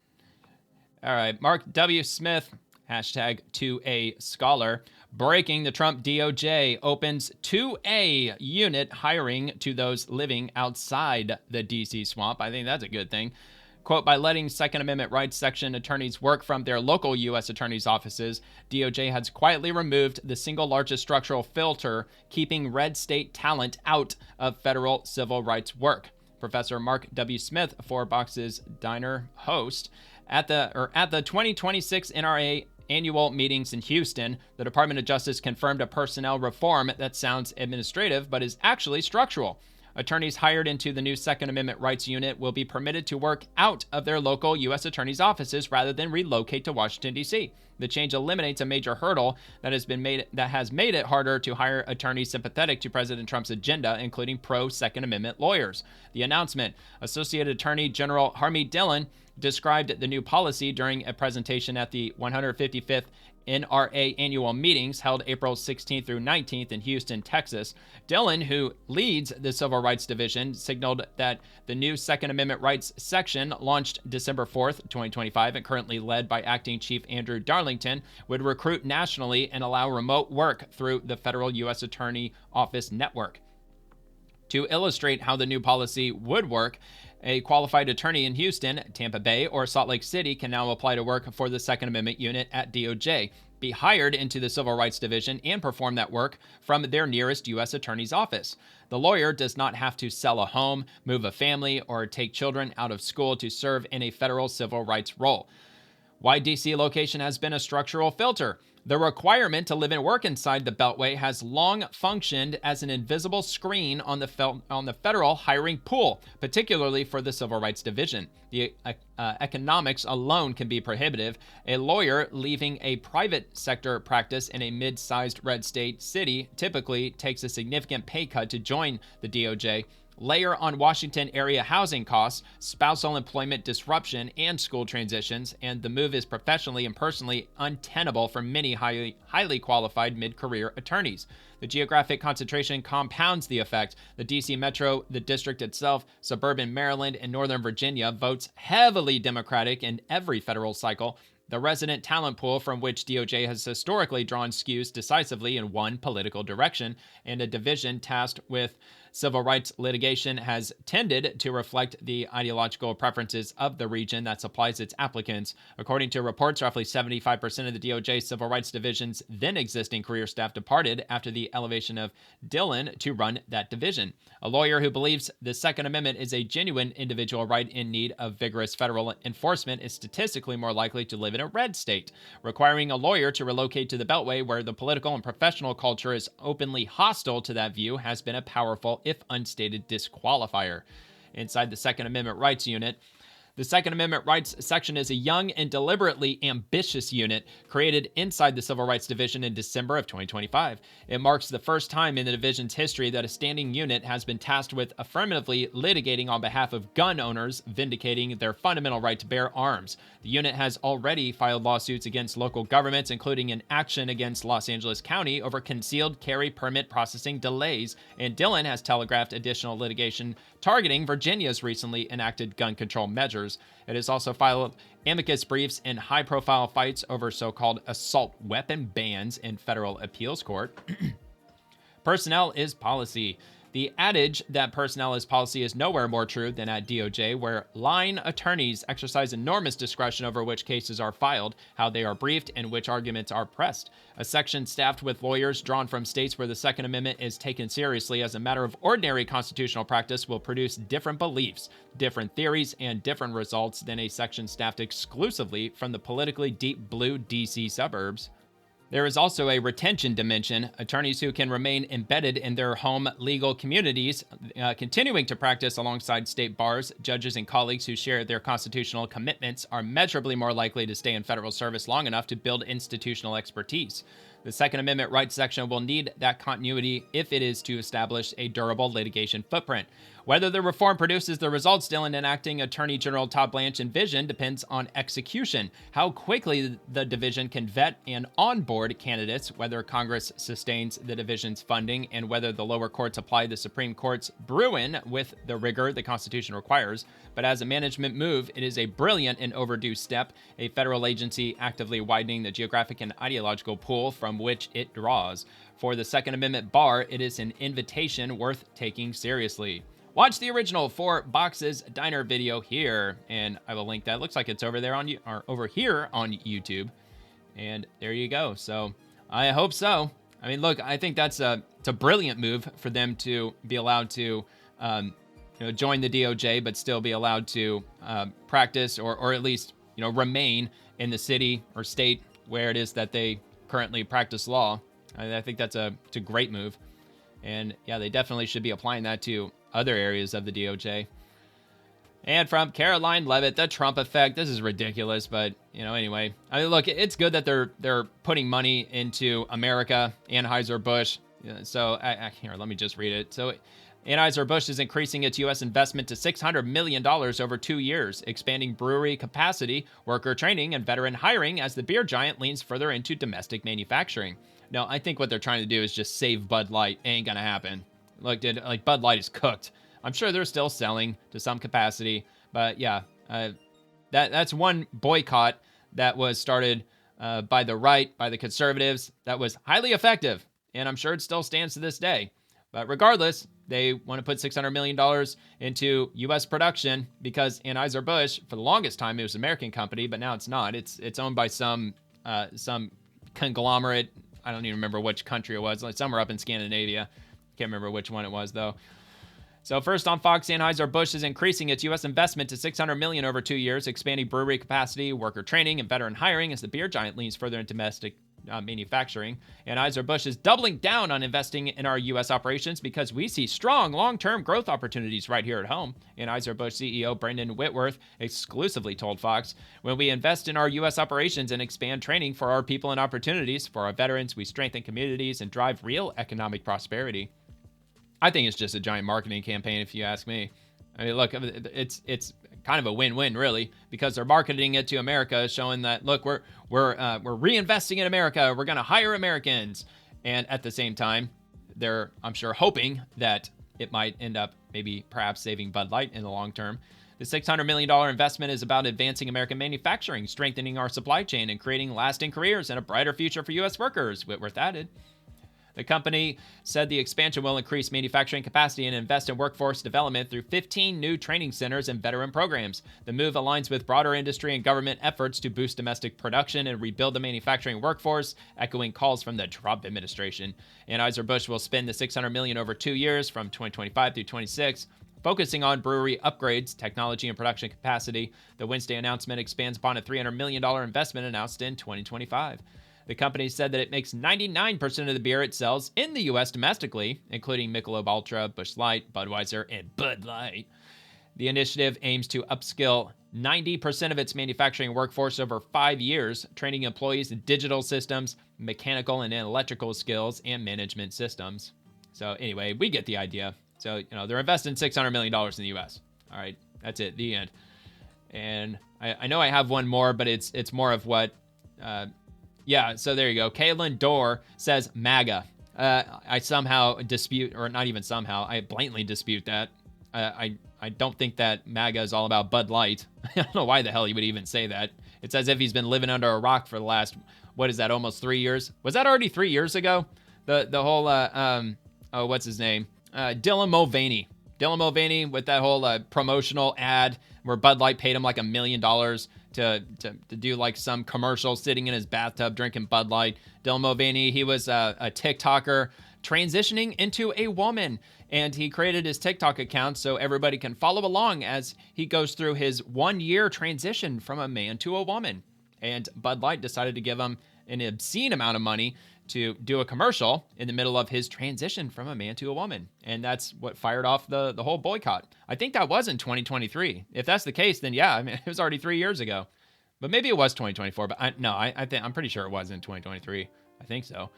All right, Mark W. Smith, Hashtag 2A Scholar. Breaking, the Trump DOJ opens 2A unit hiring to those living outside the D.C. swamp. I think that's a good thing. Quote, by letting Second Amendment rights section attorneys work from their local U.S. attorneys' offices, DOJ has quietly removed the single largest structural filter, keeping red state talent out of federal civil rights work. Professor Mark W. Smith, 4 Boxes Diner host, at the 2026 NRA annual meetings in Houston, the Department of Justice confirmed a personnel reform that sounds administrative but is actually structural. Attorneys hired into the new Second Amendment rights unit will be permitted to work out of their local U.S. attorneys' offices rather than relocate to Washington, D.C. The change eliminates a major hurdle that has made it harder to hire attorneys sympathetic to President Trump's agenda, including pro-Second Amendment lawyers. The announcement, Associate Attorney General Harmeet Dillon described the new policy during a presentation at the 155th NRA annual meetings held April 16th through 19th in Houston, Texas. Dillon, who leads the Civil Rights Division, signaled that the new Second Amendment rights section, launched December 4th, 2025, and currently led by Acting Chief Andrew Darlington, would recruit nationally and allow remote work through the federal U.S. Attorney Office network. To illustrate how the new policy would work, a qualified attorney in Houston, Tampa Bay, or Salt Lake City can now apply to work for the Second Amendment unit at DOJ, be hired into the Civil Rights Division, and perform that work from their nearest U.S. attorney's office. The lawyer does not have to sell a home, move a family, or take children out of school to serve in a federal civil rights role. Why D.C. location has been a structural filter. The requirement to live and work inside the Beltway has long functioned as an invisible screen on the federal hiring pool, particularly for the Civil Rights Division. The economics alone can be prohibitive. A lawyer leaving a private sector practice in a mid-sized red state city typically takes a significant pay cut to join the DOJ. Layer on Washington area housing costs, spousal employment disruption, and school transitions, and the move is professionally and personally untenable for many highly qualified mid-career attorneys. The geographic concentration compounds the effect. The D.C. Metro, the district itself, suburban Maryland, and Northern Virginia votes heavily Democratic in every federal cycle. The resident talent pool from which DOJ has historically drawn skews decisively in one political direction, and a division tasked with civil rights litigation has tended to reflect the ideological preferences of the region that supplies its applicants. According to reports, roughly 75% of the DOJ Civil Rights Division's then existing career staff departed after the elevation of Dillon to run that division. A lawyer who believes the Second Amendment is a genuine individual right in need of vigorous federal enforcement is statistically more likely to live in a red state. Requiring a lawyer to relocate to the Beltway, where the political and professional culture is openly hostile to that view, has been a powerful, if unstated, disqualifier. Inside the Second Amendment rights unit, the Second Amendment rights section is a young and deliberately ambitious unit created inside the Civil Rights Division in December of 2025. It marks the first time in the division's history that a standing unit has been tasked with affirmatively litigating on behalf of gun owners, vindicating their fundamental right to bear arms. The unit has already filed lawsuits against local governments, including an action against Los Angeles County over concealed carry permit processing delays, and Dillon has telegraphed additional litigation targeting Virginia's recently enacted gun control measures. It has also filed amicus briefs in high-profile fights over so-called assault weapon bans in federal appeals court. Personnel is policy. The adage that personnel is policy is nowhere more true than at DOJ, where line attorneys exercise enormous discretion over which cases are filed, how they are briefed, and which arguments are pressed. A section staffed with lawyers drawn from states where the Second Amendment is taken seriously as a matter of ordinary constitutional practice will produce different beliefs, different theories, and different results than a section staffed exclusively from the politically deep blue DC suburbs. There is also a retention dimension. Attorneys who can remain embedded in their home legal communities, continuing to practice alongside state bars, judges, and colleagues who share their constitutional commitments are measurably more likely to stay in federal service long enough to build institutional expertise. The Second Amendment rights section will need that continuity if it is to establish a durable litigation footprint. Whether the reform produces the results Dylan and acting Attorney General Todd Blanche envisioned depends on execution, how quickly the division can vet and onboard candidates, whether Congress sustains the division's funding, and whether the lower courts apply the Supreme Court's Bruin with the rigor the Constitution requires. But as a management move, it is a brilliant and overdue step, a federal agency actively widening the geographic and ideological pool from which it draws. For the Second Amendment bar, it is an invitation worth taking seriously. Watch the original 4 Boxes Diner video here, and I will link that. Looks like it's over there on or over here on YouTube, and there you go. So I hope so. I mean, look, I think it's a brilliant move for them to be allowed to join the DOJ, but still be allowed to practice or at least remain in the city or state where it is that they currently practice law. I think that's a great move, and yeah, they definitely should be applying that to other areas of the DOJ. And from Caroline Levitt, the Trump effect. This is ridiculous, but anyway. I mean, look, it's good that they're putting money into America. Anheuser-Busch. So here, let me just read it. So Anheuser-Busch is increasing its U.S. investment to $600 million over 2 years, expanding brewery capacity, worker training, and veteran hiring as the beer giant leans further into domestic manufacturing. No, I think what they're trying to do is just save Bud Light. Ain't gonna happen. Look, dude, Bud Light is cooked. I'm sure they're still selling to some capacity, but yeah, that's one boycott that was started by the right, by the conservatives, that was highly effective, and I'm sure it still stands to this day. But regardless, they want to put $600 million into U.S. production because Anheuser-Busch, for the longest time, it was an American company, but now it's not. It's owned by some conglomerate. I don't even remember which country it was, like somewhere up in Scandinavia. Can't remember which one it was, though. So first on Fox, Anheuser-Busch is increasing its U.S. investment to $600 million over 2 years, expanding brewery capacity, worker training, and veteran hiring as the beer giant leans further into domestic manufacturing. Anheuser-Busch is doubling down on investing in our U.S. operations because we see strong long-term growth opportunities right here at home. Anheuser-Busch CEO Brendan Whitworth exclusively told Fox, "When we invest in our U.S. operations and expand training for our people and opportunities for our veterans, we strengthen communities and drive real economic prosperity." I think it's just a giant marketing campaign, if you ask me. I mean, look, it's kind of a win-win, really, because they're marketing it to America, showing that, look, we're reinvesting in America. We're going to hire Americans, and at the same time, they're, I'm sure, hoping that it might end up perhaps saving Bud Light in the long term. The $600 million investment is about advancing American manufacturing, strengthening our supply chain, and creating lasting careers and a brighter future for U.S. workers, Whitworth added. The company said the expansion will increase manufacturing capacity and invest in workforce development through 15 new training centers and veteran programs. The move aligns with broader industry and government efforts to boost domestic production and rebuild the manufacturing workforce, echoing calls from the Trump administration. Anheuser-Busch will spend the $600 million over 2 years from 2025 through 26, focusing on brewery upgrades, technology, and production capacity. The Wednesday announcement expands upon a $300 million investment announced in 2025. The company said that it makes 99% of the beer it sells in the U.S. domestically, including Michelob Ultra, Busch Light, Budweiser, and Bud Light. The initiative aims to upskill 90% of its manufacturing workforce over 5 years, training employees in digital systems, mechanical and electrical skills, and management systems. So anyway, we get the idea. So, they're investing $600 million in the U.S. All right, that's it, the end. And I know I have one more, but it's more of what... Yeah, so there you go. Kaylin Dorr says MAGA. I somehow dispute, or not even somehow, I blatantly dispute that. I don't think that MAGA is all about Bud Light. I don't know why the hell he would even say that. It's as if he's been living under a rock for the last, what is that, almost 3 years? Was that already 3 years ago? The whole, what's his name? Dylan Mulvaney. Dylan Mulvaney with that whole promotional ad where Bud Light paid him like $1 million to do like some commercial sitting in his bathtub drinking Bud Light. Dylan Mulvaney, he was a TikToker transitioning into a woman, and he created his TikTok account so everybody can follow along as he goes through his 1 year transition from a man to a woman. And Bud Light decided to give him an obscene amount of money to do a commercial in the middle of his transition from a man to a woman. And that's what fired off the whole boycott. I think that was in 2023. If that's the case, then yeah, I mean, it was already 3 years ago. But maybe it was 2024, but I'm pretty sure it was in 2023. I think so.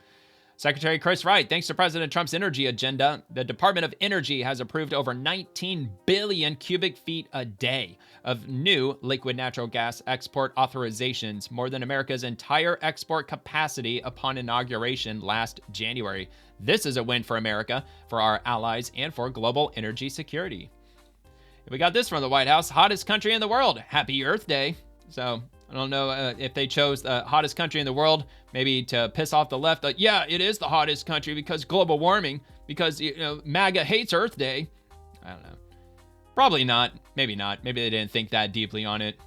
Secretary Chris Wright, thanks to President Trump's energy agenda, the Department of Energy has approved over 19 billion cubic feet a day of new liquid natural gas export authorizations, more than America's entire export capacity upon inauguration last January. This is a win for America, for our allies, and for global energy security. We got this from the White House, hottest country in the world. Happy Earth Day. So I don't know if they chose the hottest country in the world, maybe to piss off the left. Yeah, it is the hottest country because global warming, because MAGA hates Earth Day. I don't know. Probably not. Maybe not. Maybe they didn't think that deeply on it.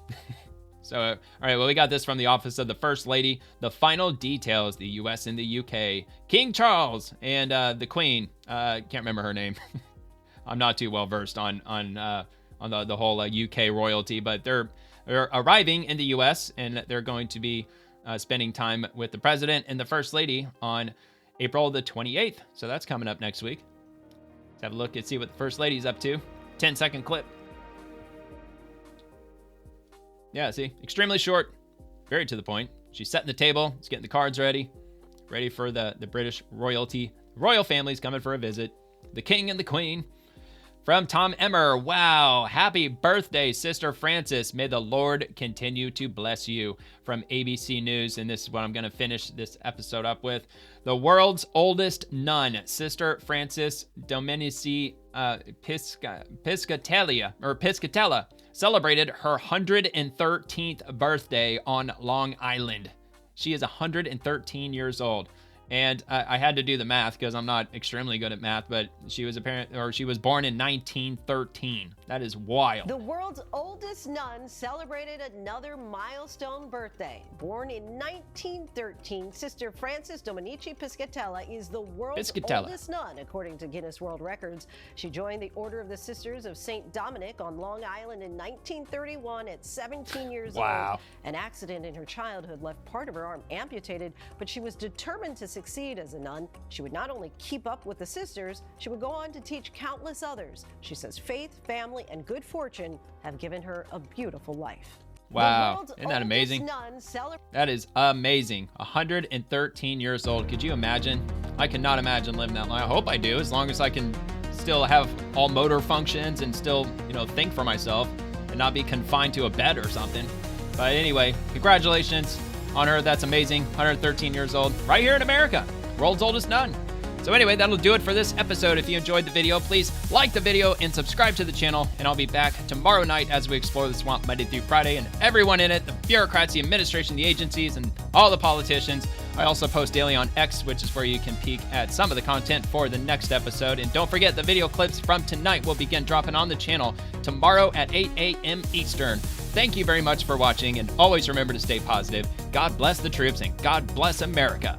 So, all right, well, we got this from the Office of the First Lady. The final details, the U.S. and the U.K. King Charles and the Queen. Can't remember her name. I'm not too well versed on the whole UK royalty, but they're arriving in the U.S. and they're going to be spending time with the president and the first lady on April the 28th. So that's coming up next week. Let's have a look and see what the first lady's up to. 10-second clip. Yeah, see, extremely short, very to the point. She's setting the table. She's getting the cards ready for the British royalty. Royal family's coming for a visit. The king and the queen. From Tom Emmer, wow, happy birthday, Sister Francis. May the Lord continue to bless you. From ABC News, and this is what I'm going to finish this episode up with. The world's oldest nun, Sister Francis Dominici Piscatella, celebrated her 113th birthday on Long Island. She is 113 years old. And I had to do the math because I'm not extremely good at math, but she was born in 1913. That is wild. The world's oldest nun celebrated another milestone birthday. Born in 1913, Sister Francis Dominici Piscatella is the world's oldest nun, according to Guinness World Records. She joined the Order of the Sisters of St. Dominic on Long Island in 1931 at 17 years old. An accident in her childhood left part of her arm amputated, but she was determined to succeed as a nun. She would not only keep up with the sisters, she would go on to teach countless others. She says faith, family, and good fortune have given her a beautiful life. Wow, isn't that amazing? That is amazing. 113 years old. Could you imagine? I cannot imagine living that long. I hope I do, as long as I can still have all motor functions and still, think for myself and not be confined to a bed or something. But anyway, congratulations on her. That's amazing. 113 years old, right here in America, world's oldest nun. So anyway, that'll do it for this episode. If you enjoyed the video, please like the video and subscribe to the channel, and I'll be back tomorrow night as we explore the swamp Monday through Friday and everyone in it, the bureaucrats, the administration, the agencies, and all the politicians. I also post daily on X, which is where you can peek at some of the content for the next episode. And don't forget, the video clips from tonight will begin dropping on the channel tomorrow at 8 a.m. Eastern. Thank you very much for watching, and always remember to stay positive. God bless the troops, and God bless America.